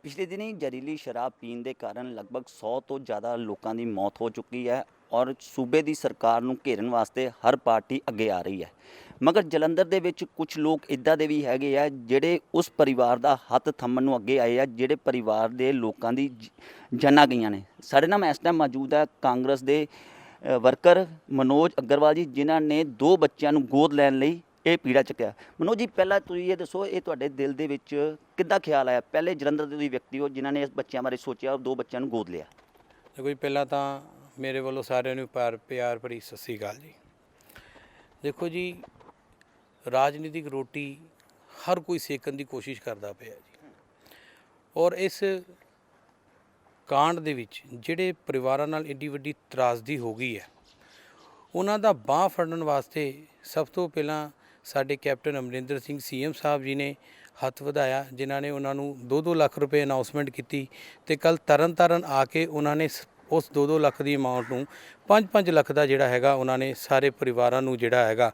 ਪਿਛਲੇ ਦਿਨੀ ਜ਼ਹਿਰੀਲੀ ਸ਼ਰਾਬ ਪੀਣ ਦੇ ਕਾਰਨ ਲਗਭਗ 100 ਤੋਂ ਜ਼ਿਆਦਾ ਲੋਕਾਂ ਦੀ ਮੌਤ ਹੋ ਚੁੱਕੀ ਹੈ ਔਰ ਸੂਬੇ ਦੀ ਸਰਕਾਰ ਨੂੰ ਘੇਰਨ ਵਾਸਤੇ ਹਰ ਪਾਰਟੀ ਅੱਗੇ ਆ ਰਹੀ ਹੈ। ਮਗਰ ਜਲੰਧਰ ਦੇ ਵਿੱਚ ਕੁਝ ਲੋਕ ਇੱਦਾਂ ਦੇ ਵੀ ਹੈਗੇ ਆ ਜਿਹੜੇ ਉਸ ਪਰਿਵਾਰ ਦਾ ਹੱਥ ਥੰਮਣ ਨੂੰ ਅੱਗੇ ਆਏ ਆ ਜਿਹੜੇ ਪਰਿਵਾਰ ਦੇ ਲੋਕਾਂ ਦੀ ਜਾਨਾਂ ਗਈਆਂ ਨੇ। ਸਾਡੇ ਨਾਲ ਇਸ ਟਾਈਮ ਮੌਜੂਦ ਹੈ ਕਾਂਗਰਸ ਦੇ ਵਰਕਰ ਮਨੋਜ ਅਗਰਵਾਲ ਜੀ, ਜਿਨ੍ਹਾਂ ਨੇ 2 ਬੱਚਿਆਂ ਨੂੰ ਗੋਦ ਲੈਣ ਲਈ ਇਹ ਪੀੜਾ ਚੱਕਿਆ। ਮਨੋਜ ਜੀ, ਪਹਿਲਾਂ ਤੁਸੀਂ ਇਹ ਦੱਸੋ, ਇਹ ਤੁਹਾਡੇ ਦਿਲ ਦੇ ਵਿੱਚ ਕਿੱਦਾਂ ਖਿਆਲ ਆਇਆ? ਪਹਿਲੇ ਜਲੰਧਰ ਦੇ ਤੁਸੀਂ ਵਿਅਕਤੀ ਹੋ ਜਿਨ੍ਹਾਂ ਨੇ ਇਸ ਬੱਚਿਆਂ ਬਾਰੇ ਸੋਚਿਆ ਔਰ 2 ਬੱਚਿਆਂ ਨੂੰ ਗੋਦ ਲਿਆ। ਦੇਖੋ ਜੀ, ਪਹਿਲਾਂ ਤਾਂ ਮੇਰੇ ਵੱਲੋਂ ਸਾਰਿਆਂ ਨੂੰ ਪਿਆਰ ਭਰੀ ਸਤਿ ਸ਼੍ਰੀ ਅਕਾਲ ਜੀ। ਦੇਖੋ ਜੀ, ਰਾਜਨੀਤਿਕ ਰੋਟੀ ਹਰ ਕੋਈ ਸੇਕਣ ਦੀ ਕੋਸ਼ਿਸ਼ ਕਰਦਾ ਪਿਆ ਜੀ, ਔਰ ਇਸ ਕਾਂਡ ਦੇ ਵਿੱਚ ਜਿਹੜੇ ਪਰਿਵਾਰਾਂ ਨਾਲ ਏਡੀ ਵੱਡੀ ਤਰਾਸਦੀ ਹੋ ਗਈ ਹੈ, ਉਹਨਾਂ ਦਾ ਬਾਂਹ ਫੜਨ ਵਾਸਤੇ ਸਭ ਤੋਂ ਪਹਿਲਾਂ ਸਾਡੇ ਕੈਪਟਨ ਅਮਰਿੰਦਰ ਸਿੰਘ ਸੀਐਮ ਸਾਹਿਬ ਜੀ ਨੇ ਹੱਥ ਵਧਾਇਆ, ਜਿਨ੍ਹਾਂ ਨੇ ਉਹਨਾਂ ਨੂੰ 2-2 ਲੱਖ ਰੁਪਏ ਅਨਾਉਂਸਮੈਂਟ ਕੀਤੀ ਤੇ ਕੱਲ ਤਰਨ ਆ ਕੇ ਉਹਨਾਂ ਨੇ ਉਸ 2-2 ਲੱਖ ਦੀ ਅਮਾਊਂਟ ਨੂੰ 5-5 ਲੱਖ ਦਾ ਜਿਹੜਾ ਹੈਗਾ ਉਹਨਾਂ ਨੇ ਸਾਰੇ ਪਰਿਵਾਰਾਂ ਨੂੰ ਜਿਹੜਾ ਹੈਗਾ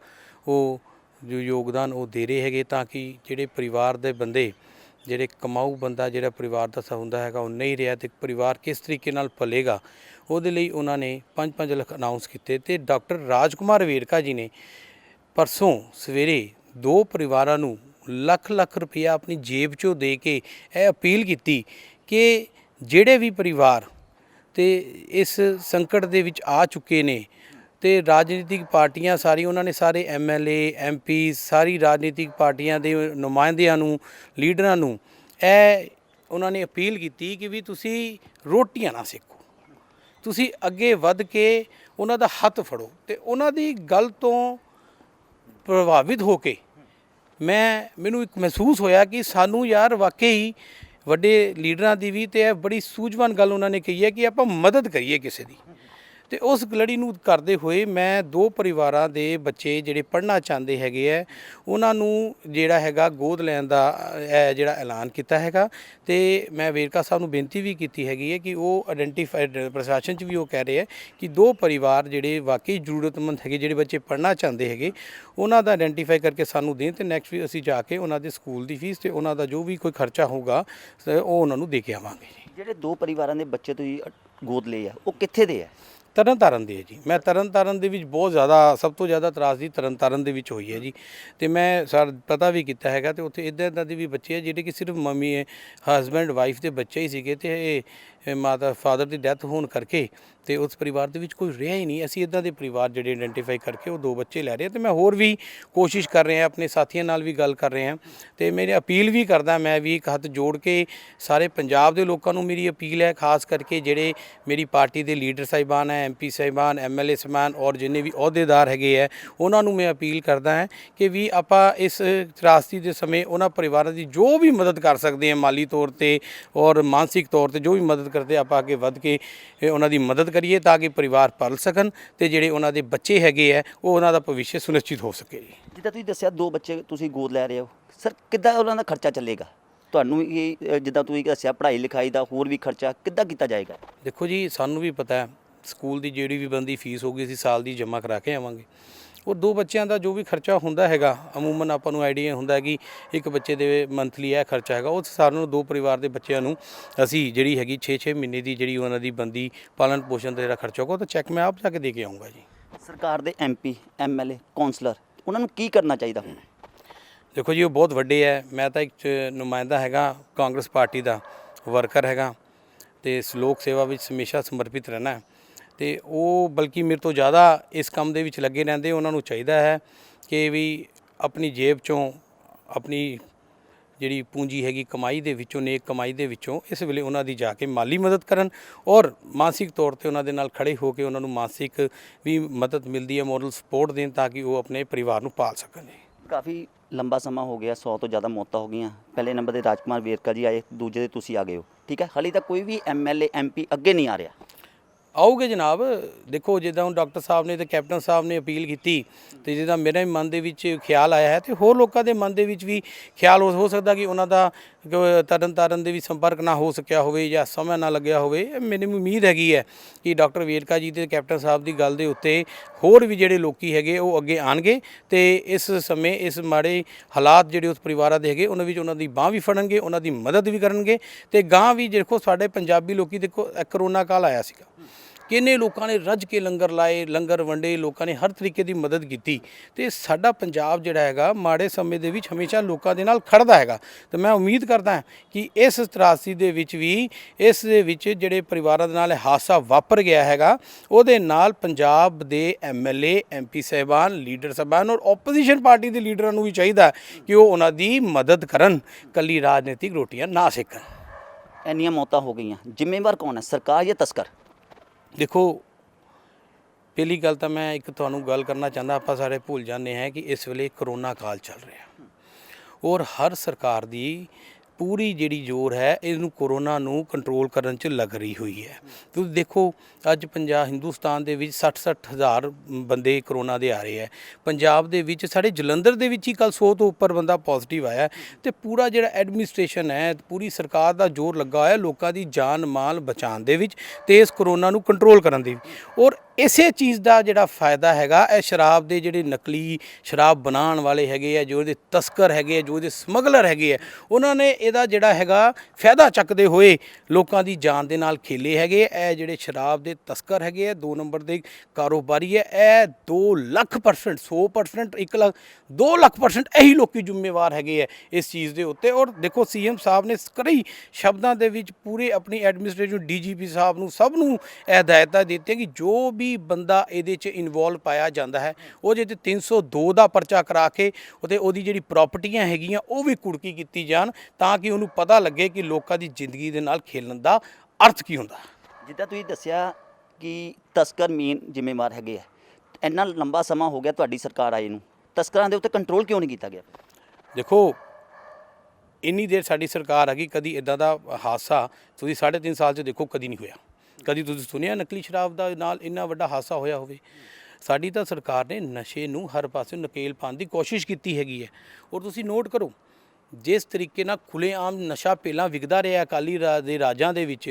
ਉਹ ਜੋ ਯੋਗਦਾਨ ਉਹ ਦੇ ਰਹੇ ਹੈਗੇ, ਤਾਂ ਕਿ ਜਿਹੜੇ ਪਰਿਵਾਰ ਦੇ ਬੰਦੇ ਜਿਹੜੇ ਕਮਾਊ ਬੰਦਾ ਜਿਹੜਾ ਪਰਿਵਾਰ ਦਾ ਹੁੰਦਾ ਹੈਗਾ ਉਹ ਨਹੀਂ ਰਿਹਾ ਤੇ ਪਰਿਵਾਰ ਕਿਸ ਤਰੀਕੇ ਨਾਲ ਪਲੇਗਾ, ਉਹਦੇ ਲਈ ਉਹਨਾਂ ਨੇ 5-5 ਲੱਖ ਅਨਾਉਂਸ ਕੀਤੇ। ਤੇ ਡਾਕਟਰ ਰਾਜਕੁਮਾਰ ਵੇਰਕਾ ਜੀ ਨੇ ਪਰਸੋਂ ਸਵੇਰੇ 2 ਪਰਿਵਾਰਾਂ ਨੂੰ ਲੱਖ ਰੁਪਇਆ ਆਪਣੀ ਜੇਬ 'ਚੋਂ ਦੇ ਕੇ ਇਹ ਅਪੀਲ ਕੀਤੀ ਕਿ ਜਿਹੜੇ ਵੀ ਪਰਿਵਾਰ ਤੇ ਇਸ ਸੰਕਟ ਦੇ ਵਿੱਚ ਆ ਚੁੱਕੇ ਨੇ ਤੇ ਰਾਜਨੀਤਿਕ ਪਾਰਟੀਆਂ ਸਾਰੀ, ਉਹਨਾਂ ਨੇ ਸਾਰੇ ਐਮਐਲਏ ਐਮਪੀ ਸਾਰੀ ਰਾਜਨੀਤਿਕ ਪਾਰਟੀਆਂ ਦੇ ਨੁਮਾਇੰਦਿਆਂ ਨੂੰ ਲੀਡਰਾਂ ਨੂੰ ਇਹ ਉਹਨਾਂ ਨੇ ਅਪੀਲ ਕੀਤੀ ਕਿ ਵੀ ਤੁਸੀਂ ਰੋਟੀਆਂ ਨਾ ਸੇਕੋ, ਤੁਸੀਂ ਅੱਗੇ ਵੱਧ ਕੇ ਉਹਨਾਂ ਦਾ ਹੱਥ ਫੜੋ। ਤੇ ਉਹਨਾਂ ਦੀ ਗੱਲ ਤੋਂ ਪ੍ਰਭਾਵਿਤ ਹੋ ਕੇ ਮੈਨੂੰ ਇੱਕ ਮਹਿਸੂਸ ਹੋਇਆ ਕਿ ਸਾਨੂੰ ਯਾਰ ਵਾਕਈ ਵੱਡੇ ਲੀਡਰਾਂ ਦੀ ਵੀ ਤੇ ਇਹ ਬੜੀ ਸੂਝਵਾਨ ਗੱਲ ਉਹਨਾਂ ਨੇ ਕਹੀ ਹੈ ਕਿ ਆਪਾਂ ਮਦਦ ਕਰੀਏ ਕਿਸੇ ਦੀ। ਤੇ ਉਸ ਲੜੀ ਨੂੰ ਕਰਦੇ ਹੋਏ ਮੈਂ 2 ਪਰਿਵਾਰਾਂ ਦੇ ਬੱਚੇ ਜਿਹੜੇ ਪੜ੍ਹਨਾ ਚਾਹੁੰਦੇ ਹੈਗੇ ਹੈ, ਉਹਨਾਂ ਨੂੰ ਜਿਹੜਾ ਹੈਗਾ ਗੋਦ ਲੈਣ ਦਾ ਇਹ ਜਿਹੜਾ ਐਲਾਨ ਕੀਤਾ ਹੈਗਾ। ਤੇ ਮੈਂ ਵੇਰਕਾ ਸਾਹਿਬ ਨੂੰ ਬੇਨਤੀ ਵੀ ਕੀਤੀ ਹੈਗੀ ਹੈ ਕਿ ਉਹ ਆਇਡੈਂਟੀਫਾਈਡ ਪ੍ਰਸ਼ਾਸਨ 'ਚ ਵੀ ਉਹ ਕਹਿ ਰਹੇ ਹੈ ਕਿ 2 ਪਰਿਵਾਰ ਜਿਹੜੇ ਵਾਕਈ ਜ਼ਰੂਰਤਮੰਦ ਹੈਗੇ, ਜਿਹੜੇ ਬੱਚੇ ਪੜ੍ਹਨਾ ਚਾਹੁੰਦੇ ਹੈਗੇ, ਉਹਨਾਂ ਦਾ ਆਇਡੈਂਟੀਫਾਈ ਕਰਕੇ ਸਾਨੂੰ ਦੇਣ ਤੇ ਨੈਕਸਟ ਵੀ ਅਸੀਂ ਜਾ ਕੇ ਉਹਨਾਂ ਦੇ ਸਕੂਲ ਦੀ ਫੀਸ ਤੇ ਉਹਨਾਂ ਦਾ ਜੋ ਵੀ ਕੋਈ ਖਰਚਾ ਹੋਊਗਾ ਉਹ ਉਹਨਾਂ ਨੂੰ ਦੇ ਕੇ ਆਵਾਂਗੇ। ਜਿਹੜੇ 2 ਪਰਿਵਾਰਾਂ ਦੇ ਬੱਚੇ ਤੁਸੀਂ ਗੋਦ ਲਏ ਆ, ਉਹ ਕਿੱਥੇ ਦੇ ਆ? ਤਰਨਤਾਰਨ ਦੇ ਹੈ ਜੀ। ਮੈਂ ਤਰਨਤਾਰਨ ਦੇ ਵਿੱਚ ਬਹੁਤ ਜ਼ਿਆਦਾ ਸਭ ਤੋਂ ਜ਼ਿਆਦਾ ਤਰਾਸਦੀ ਤਰਨਤਾਰਨ ਦੇ ਵਿੱਚ ਹੋਈ ਹੈ ਜੀ। ਤੇ ਮੈਂ ਪਤਾ ਵੀ ਕੀਤਾ ਹੈਗਾ ਤੇ ਉੱਥੇ ਇੱਦਾਂ ਦੇ ਵੀ ਬੱਚੇ ਹੈ ਜਿਹੜੇ ਕਿ ਸਿਰਫ ਮੰਮੀ ਹਸਬੈਂਡ ਵਾਈਫ ਦੇ ਬੱਚੇ ਹੀ ਸੀਗੇ ਤੇ ਇਹ ਮਾਤਾ ਫਾਦਰ ਦੀ ਡੈਥ ਹੋਣ ਕਰਕੇ ਤੇ ਉਸ ਪਰਿਵਾਰ ਦੇ ਵਿੱਚ ਕੋਈ ਰਿਹਾ ਹੀ ਨਹੀਂ। ਅਸੀਂ ਇੱਦਾਂ ਦੇ ਪਰਿਵਾਰ ਜਿਹੜੇ ਆਇਡੈਂਟੀਫਾਈ ਕਰਕੇ ਉਹ 2 ਬੱਚੇ ਲੈ ਰਹੇ ਤੇ ਮੈਂ ਹੋਰ ਵੀ ਕੋਸ਼ਿਸ਼ ਕਰ ਰਹੇ ਹਾਂ, ਆਪਣੇ ਸਾਥੀਆਂ ਨਾਲ ਵੀ ਗੱਲ ਕਰ ਰਹੇ ਹਾਂ ਤੇ ਮੇਰੀ ਅਪੀਲ ਵੀ ਕਰਦਾ, ਮੈਂ ਵੀ ਇੱਕ ਹੱਥ ਜੋੜ ਕੇ ਸਾਰੇ ਪੰਜਾਬ ਦੇ ਲੋਕਾਂ ਨੂੰ ਮੇਰੀ ਅਪੀਲ ਹੈ, ਖਾਸ ਕਰਕੇ ਜਿਹੜੇ ਮੇਰੀ ਪਾਰਟੀ ਦੇ ਲੀਡਰ ਸਾਹਿਬਾਨ ਹੈ, ਐਮਪੀ ਸਾਹਿਬਾਨ, ਐਮਐਲਏ ਸਾਹਿਬਾਨ ਔਰ ਜਿੰਨੇ ਵੀ ਅਹੁਦੇਦਾਰ ਹੈਗੇ ਹੈ, ਉਹਨਾਂ ਨੂੰ ਮੈਂ ਅਪੀਲ ਕਰਦਾ ਹਾਂ ਕਿ ਵੀ ਆਪਾਂ ਇਸ ਤਰਾਸਦੀ ਦੇ ਸਮੇਂ ਉਹਨਾਂ ਪਰਿਵਾਰਾਂ ਦੀ ਜੋ ਵੀ ਮਦਦ ਕਰ ਸਕਦੇ ਹਾਂ, ਮਾਲੀ ਤੌਰ ਤੇ ਔਰ ਮਾਨਸਿਕ ਤੌਰ ਤੇ ਜੋ ਵੀ ਮਦਦ ਕਰਦੇ ਆਪਾਂ ਅੱਗੇ ਵੱਧ ਕੇ ਉਹਨਾਂ ਦੀ ਮਦਦ ਕਰੀਏ ਤਾਂ ਕਿ ਪਰਿਵਾਰ ਪਲ ਸਕਣ ਤੇ ਜਿਹੜੇ ਉਹਨਾਂ ਦੇ ਬੱਚੇ ਹੈਗੇ ਆ ਉਹ ਉਹਨਾਂ ਦਾ ਭਵਿੱਖ ਸੁਨਿਸ਼ਚਿਤ ਹੋ ਸਕੇ ਜੀ। ਜਿੱਦਾਂ ਤੁਸੀਂ ਦੱਸਿਆ 2 ਬੱਚੇ ਤੁਸੀਂ ਗੋਦ ਲੈ ਰਹੇ ਹੋ, ਸਰ ਕਿੱਦਾਂ ਉਹਨਾਂ ਦਾ ਖਰਚਾ ਚੱਲੇਗਾ? ਤੁਹਾਨੂੰ ਇਹ ਜਿੱਦਾਂ ਤੁਸੀਂ ਦੱਸਿਆ ਪੜ੍ਹਾਈ ਲਿਖਾਈ ਦਾ ਹੋਰ ਵੀ ਖਰਚਾ ਕਿੱਦਾਂ ਕੀਤਾ ਜਾਏਗਾ? ਦੇਖੋ ਜੀ, ਸਾਨੂੰ ਵੀ ਪਤਾ ਹੈ ਸਕੂਲ ਦੀ ਜਿਹੜੀ ਵੀ ਬੰਦੀ ਫੀਸ ਹੋਊਗੀ ਅਸੀਂ ਸਾਲ ਦੀ ਜਮ੍ਹਾਂ ਕਰਾ ਕੇ ਆਵਾਂਗੇ। ਉਹ 2 ਬੱਚਿਆਂ ਦਾ ਜੋ ਵੀ ਖਰਚਾ ਹੁੰਦਾ ਹੈਗਾ, ਅਮੂਮਨ ਆਪਾਂ ਨੂੰ ਆਈਡੀਆ ਹੁੰਦਾ ਕਿ ਇੱਕ ਬੱਚੇ ਦੇ ਮੰਥਲੀ ਇਹ ਖਰਚਾ ਹੈਗਾ, ਉਸ ਹਿਸਾਬ ਨਾਲ 2 ਪਰਿਵਾਰ ਦੇ ਬੱਚਿਆਂ ਨੂੰ ਅਸੀਂ ਜਿਹੜੀ ਹੈਗੀ 6-6 ਮਹੀਨੇ ਦੀ ਜਿਹੜੀ ਉਹਨਾਂ ਦੀ ਬੰਦੀ ਪਾਲਣ ਪੋਸ਼ਣ ਦਾ ਜਿਹੜਾ ਖਰਚਾ ਹੋਗਾ ਉਹ ਤਾਂ ਚੈੱਕ ਮੈਂ ਆਪ ਜਾ ਕੇ ਦੇ ਕੇ ਆਊਂਗਾ ਜੀ। ਸਰਕਾਰ ਦੇ ਐਮਪੀ ਐਮਐਲਏ ਕੌਂਸਲਰ ਉਹਨਾਂ ਨੂੰ ਕੀ ਕਰਨਾ ਚਾਹੀਦਾ ਹੁਣ? ਦੇਖੋ ਜੀ, ਉਹ ਬਹੁਤ ਵੱਡੇ ਹੈ। ਮੈਂ ਤਾਂ ਇੱਕ ਨੁਮਾਇੰਦਾ ਹੈਗਾ, ਕਾਂਗਰਸ ਪਾਰਟੀ ਦਾ ਵਰਕਰ ਹੈਗਾ ਤੇ ਲੋਕ ਸੇਵਾ ਵਿੱਚ ਹਮੇਸ਼ਾ ਸਮਰਪਿਤ ਰਹਿਣਾ ਤੇ ਉਹ ਬਲਕਿ ਮੇਰੇ ਤੋਂ ਜ਼ਿਆਦਾ ਇਸ ਕੰਮ ਦੇ ਵਿੱਚ ਲੱਗੇ ਰਹਿੰਦੇ। ਉਹਨਾਂ ਨੂੰ ਚਾਹੀਦਾ ਹੈ ਕਿ ਵੀ ਆਪਣੀ ਜੇਬ 'ਚੋਂ ਆਪਣੀ ਜਿਹੜੀ ਪੂੰਜੀ ਹੈਗੀ ਕਮਾਈ ਦੇ ਵਿੱਚੋਂ, ਨੇਕ ਕਮਾਈ ਦੇ ਵਿੱਚੋਂ ਇਸ ਵੇਲੇ ਉਹਨਾਂ ਦੀ ਜਾ ਕੇ ਮਾਲੀ ਮਦਦ ਕਰਨ ਔਰ ਮਾਨਸਿਕ ਤੌਰ ਤੇ ਉਹਨਾਂ ਦੇ ਨਾਲ ਖੜੇ ਹੋ ਕੇ ਉਹਨਾਂ ਨੂੰ ਮਾਨਸਿਕ ਵੀ ਮਦਦ ਮਿਲਦੀ ਹੈ, ਮੋਰਲ ਸਪੋਰਟ ਦੇਣ ਤਾਂ ਕਿ ਉਹ ਆਪਣੇ ਪਰਿਵਾਰ ਨੂੰ ਪਾਲ ਸਕਣ ਜੀ। ਕਾਫੀ ਲੰਬਾ ਸਮਾਂ ਹੋ ਗਿਆ, 100 ਤੋਂ ਜ਼ਿਆਦਾ ਮੌਤਾਂ ਹੋ ਗਈਆਂ। ਪਹਿਲੇ ਨੰਬਰ ਤੇ ਰਾਜਕੁਮਾਰ ਵੇਰਕਾ ਜੀ ਆਏ, ਦੂਜੇ ਤੇ ਤੁਸੀਂ ਆ ਗਏ ਹੋ, ਠੀਕ ਹੈ। ਹਾਲੇ ਤੱਕ ਕੋਈ ਵੀ ਐਮਐਲਏ ਐਮਪੀ ਅੱਗੇ ਨਹੀਂ ਆ ਰਿਹਾ। ਆਉਗੇ ਜਨਾਬ। ਦੇਖੋ, ਜਿੱਦਾਂ ਹੁਣ ਡਾਕਟਰ ਸਾਹਿਬ ਨੇ ਤੇ ਕੈਪਟਨ ਸਾਹਿਬ ਨੇ ਅਪੀਲ ਕੀਤੀ ਤੇ ਜਿੱਦਾਂ ਮੇਰੇ ਮਨ ਦੇ ਵਿੱਚ ਖਿਆਲ ਆਇਆ ਹੈ ਤੇ ਹੋਰ ਲੋਕਾਂ ਦੇ ਮਨ ਦੇ ਵਿੱਚ ਵੀ ਖਿਆਲ ਹੋ ਸਕਦਾ ਕਿ ਉਹਨਾਂ ਦਾ ਤਰਨ ਤਾਰਨ ਦੇ ਵੀ ਸੰਪਰਕ ਨਾ ਹੋ ਸਕਿਆ ਹੋਵੇ ਜਾਂ ਸਮਾਂ ਨਾ ਲੱਗਿਆ ਹੋਵੇ, ਮੈਨੂੰ ਉਮੀਦ ਹੈਗੀ ਹੈ ਕਿ ਡਾਕਟਰ ਵੇਰਕਾ ਜੀ ਤੇ ਕੈਪਟਨ ਸਾਹਿਬ ਦੀ ਗੱਲ ਦੇ ਉੱਤੇ ਹੋਰ ਵੀ ਜਿਹੜੇ ਲੋਕੀ ਹੈਗੇ ਉਹ ਅੱਗੇ ਆਣਗੇ ਤੇ ਇਸ ਸਮੇਂ ਇਸ ਮਾੜੇ ਹਾਲਾਤ ਜਿਹੜੇ ਉਸ ਪਰਿਵਾਰਾਂ ਦੇ ਹੈਗੇ ਉਹਨਾਂ ਵਿੱਚ ਉਹਨਾਂ ਦੀ ਬਾਂਹ ਵੀ ਫੜਨਗੇ, ਉਹਨਾਂ ਦੀ ਮਦਦ ਵੀ ਕਰਨਗੇ ਤੇ ਗਾਂ ਵੀ ਦੇਖੋ ਸਾਡੇ ਪੰਜਾਬੀ ਲੋਕੀ ਦੇਖੋ ਕਰੋਨਾ ਕਾਲ ਆਇਆ ਸੀਗਾ, ਕਿੰਨੇ ਲੋਕਾਂ ਨੇ ਰੱਜ ਕੇ ਲੰਗਰ ਲਾਏ, ਲੰਗਰ ਵੰਡੇ, ਲੋਕਾਂ ਨੇ ਹਰ ਤਰੀਕੇ ਦੀ ਮਦਦ ਕੀਤੀ ਤੇ ਸਾਡਾ ਪੰਜਾਬ ਜਿਹੜਾ ਹੈਗਾ ਮਾੜੇ ਸਮੇਂ ਦੇ ਵਿੱਚ ਹਮੇਸ਼ਾ ਲੋਕਾਂ ਦੇ ਨਾਲ ਖੜਦਾ ਹੈਗਾ ਤੇ ਮੈਂ ਉਮੀਦ ਕਰਦਾ ਹਾਂ ਕਿ ਇਸ ਤਰਾਸਦੀ ਦੇ ਵਿੱਚ ਵੀ ਇਸ ਦੇ ਵਿੱਚ ਜਿਹੜੇ ਪਰਿਵਾਰਾਂ ਦੇ ਨਾਲ ਇਹ ਹਾਦਸਾ ਵਾਪਰ ਗਿਆ ਹੈਗਾ ਉਹਦੇ ਨਾਲ ਪੰਜਾਬ ਦੇ ਐਮਐਲਏ ਐਮਪੀ ਸਾਹਿਬਾਨ ਲੀਡਰ ਸਾਹਿਬਾਨ ਔਰ ਆਪੋਜੀਸ਼ਨ ਪਾਰਟੀ ਦੇ ਲੀਡਰਾਂ ਨੂੰ ਵੀ ਚਾਹੀਦਾ ਕਿ ਉਹ ਉਹਨਾਂ ਦੀ ਮਦਦ ਕਰਨ, ਕੱਲੀ ਰਾਜਨੀਤਿਕ ਰੋਟੀਆਂ ਨਾ ਸੇਕਣ। ਇੰਨੀਆਂ ਮੌਤਾਂ ਹੋ ਗਈਆਂ, ਜ਼ਿੰਮੇਵਾਰ ਕੌਣ ਹੈ, ਸਰਕਾਰ ਜਾਂ ਤਸਕਰ? ਦੇਖੋ ਪਹਿਲੀ ਗੱਲ ਤਾਂ ਮੈਂ ਇੱਕ ਤੁਹਾਨੂੰ ਗੱਲ ਕਰਨਾ ਚਾਹੁੰਦਾ, ਆਪਾਂ ਸਾਰੇ ਭੁੱਲ ਜਾਂਦੇ ਹਾਂ ਕਿ ਇਸ ਵੇਲੇ ਕਰੋਨਾ ਕਾਲ ਚੱਲ ਰਿਹਾ ਔਰ ਹਰ ਸਰਕਾਰ ਦੀ ਪੂਰੀ ਜਿਹੜੀ ਜ਼ੋਰ ਹੈ ਇਹਨੂੰ ਕਰੋਨਾ ਨੂੰ ਕੰਟਰੋਲ ਕਰਨ 'ਚ ਲੱਗ ਰਹੀ ਹੋਈ ਹੈ। ਤੁਸੀਂ ਦੇਖੋ ਅੱਜ ਹਿੰਦੁਸਤਾਨ ਦੇ ਵਿੱਚ 60 ਹਜ਼ਾਰ ਬੰਦੇ ਕਰੋਨਾ ਦੇ ਆ ਰਹੇ ਹੈ। ਪੰਜਾਬ ਦੇ ਵਿੱਚ ਸਾਡੇ ਜਲੰਧਰ ਦੇ ਵਿੱਚ ਹੀ ਕੱਲ 100 ਤੋਂ ਉੱਪਰ ਬੰਦਾ ਪੋਜ਼ਿਟਿਵ ਆਇਆ ਤੇ ਪੂਰਾ ਜਿਹੜਾ ਐਡਮਿਨਿਸਟ੍ਰੇਸ਼ਨ ਹੈ, ਪੂਰੀ ਸਰਕਾਰ ਦਾ ਜ਼ੋਰ ਲੱਗਾ ਹੋਇਆ ਲੋਕਾਂ ਦੀ ਜਾਨ ਮਾਲ ਬਚਾਉਣ ਦੇ ਵਿੱਚ ਤੇ ਇਸ ਕਰੋਨਾ ਨੂੰ ਕੰਟਰੋਲ ਕਰਨ ਦੀ। ਔਰ ਇਸੇ ਚੀਜ਼ ਦਾ ਜਿਹੜਾ ਫਾਇਦਾ ਹੈਗਾ ਇਹ ਸ਼ਰਾਬ ਦੇ ਜਿਹੜੇ ਨਕਲੀ ਸ਼ਰਾਬ ਬਣਾਉਣ ਵਾਲੇ ਹੈਗੇ ਆ, ਜੋ ਇਹਦੇ ਤਸਕਰ ਹੈਗੇ ਆ, ਜੋ ਇਹਦੇ ਸਮਗਲਰ ਹੈਗੇ ਆ, ਉਹਨਾਂ ਨੇ ਇਹਦਾ ਜਿਹੜਾ ਹੈਗਾ ਫਾਇਦਾ ਚੱਕਦੇ ਹੋਏ ਲੋਕਾਂ ਦੀ ਜਾਨ ਦੇ ਨਾਲ ਖੇਲੇ ਹੈਗੇ। ਇਹ ਜਿਹੜੇ ਸ਼ਰਾਬ ਦੇ ਤਸਕਰ ਹੈਗੇ ਆ, 2 ਨੰਬਰ ਦੇ ਕਾਰੋਬਾਰੀ ਹੈ, ਇਹ 2,00,000% 100% 1 ਲੱਖ 2,00,000% ਇਹੀ ਲੋਕੀ ਜ਼ਿੰਮੇਵਾਰ ਹੈਗੇ ਆ ਇਸ ਚੀਜ਼ ਦੇ ਉੱਤੇ। ਔਰ ਦੇਖੋ ਸੀਐਮ ਸਾਹਿਬ ਨੇ ਕਈ ਸ਼ਬਦਾਂ ਦੇ ਵਿੱਚ ਪੂਰੇ ਆਪਣੀ ਐਡਮਿਨਿਸਟ੍ਰੇਸ਼ਨ ਡੀਜੀਪੀ ਸਾਹਿਬ ਨੂੰ ਸਭ ਨੂੰ ਇਹ ਹਦਾਇਤਾਂ ਦਿੱਤੀਆਂ ਕਿ ਜੋ ਵੀ ਬੰਦਾ ਇਹਦੇ 'ਚ ਇਨਵੋਲਵ ਪਾਇਆ ਜਾਂਦਾ ਹੈ ਉਹ ਜੇ 302 ਦਾ ਪਰਚਾ ਕਰਾ ਕੇ ਉਹਦੀ ਜਿਹੜੀ ਪ੍ਰਾਪਰਟੀਆਂ ਹੈਗੀਆਂ ਉਹ ਵੀ ਕੁੜਕੀ ਕੀਤੀ ਜਾਣ ਤਾਂ ਕਿ ਉਹਨੂੰ ਪਤਾ ਲੱਗੇ ਕਿ ਲੋਕਾਂ ਦੀ ਜ਼ਿੰਦਗੀ ਦੇ ਨਾਲ ਖੇਲਣ ਦਾ ਅਰਥ ਕੀ ਹੁੰਦਾ। ਜਿੱਦਾਂ ਤੁਸੀਂ ਦੱਸਿਆ ਕਿ ਤਸਕਰ ਮੇਨ ਜ਼ਿੰਮੇਵਾਰ ਹੈਗੇ ਆ, ਇੰਨਾ ਲੰਬਾ ਸਮਾਂ ਹੋ ਗਿਆ ਤੁਹਾਡੀ ਸਰਕਾਰ ਆਏ ਨੂੰ, ਤਸਕਰਾਂ ਦੇ ਉੱਤੇ ਕੰਟਰੋਲ ਕਿਉਂ ਨਹੀਂ ਕੀਤਾ ਗਿਆ? ਦੇਖੋ ਇੰਨੀ ਦੇਰ ਸਾਡੀ ਸਰਕਾਰ ਹੈਗੀ, ਕਦੀ ਇਦਾਂ ਦਾ ਹਾਦਸਾ ਤੁਸੀਂ 3.5 ਸਾਲ 'ਚ ਦੇਖੋ ਕਦੀ ਨਹੀਂ ਹੋਇਆ। ਕਦੀ ਤੁਸੀਂ ਸੁਣਿਆ ਨਕਲੀ ਸ਼ਰਾਬ ਦਾ ਨਾਲ ਇੰਨਾ ਵੱਡਾ ਹਾਦਸਾ ਹੋਇਆ ਹੋਵੇ? ਸਾਡੀ ਤਾਂ ਸਰਕਾਰ ਨੇ ਨਸ਼ੇ ਨੂੰ ਹਰ ਪਾਸੇ ਨਕੇਲ ਪਾਉਣ ਦੀ ਕੋਸ਼ਿਸ਼ ਕੀਤੀ ਹੈਗੀ ਹੈ। ਔਰ ਤੁਸੀਂ ਨੋਟ ਕਰੋ ਜਿਸ ਤਰੀਕੇ ਨਾਲ ਖੁੱਲ੍ਹੇਆਮ ਨਸ਼ਾ ਪਹਿਲਾਂ ਵਿਕਦਾ ਰਿਹਾ ਅਕਾਲੀ ਦੇ ਰਾਜਾਂ ਦੇ ਵਿੱਚ,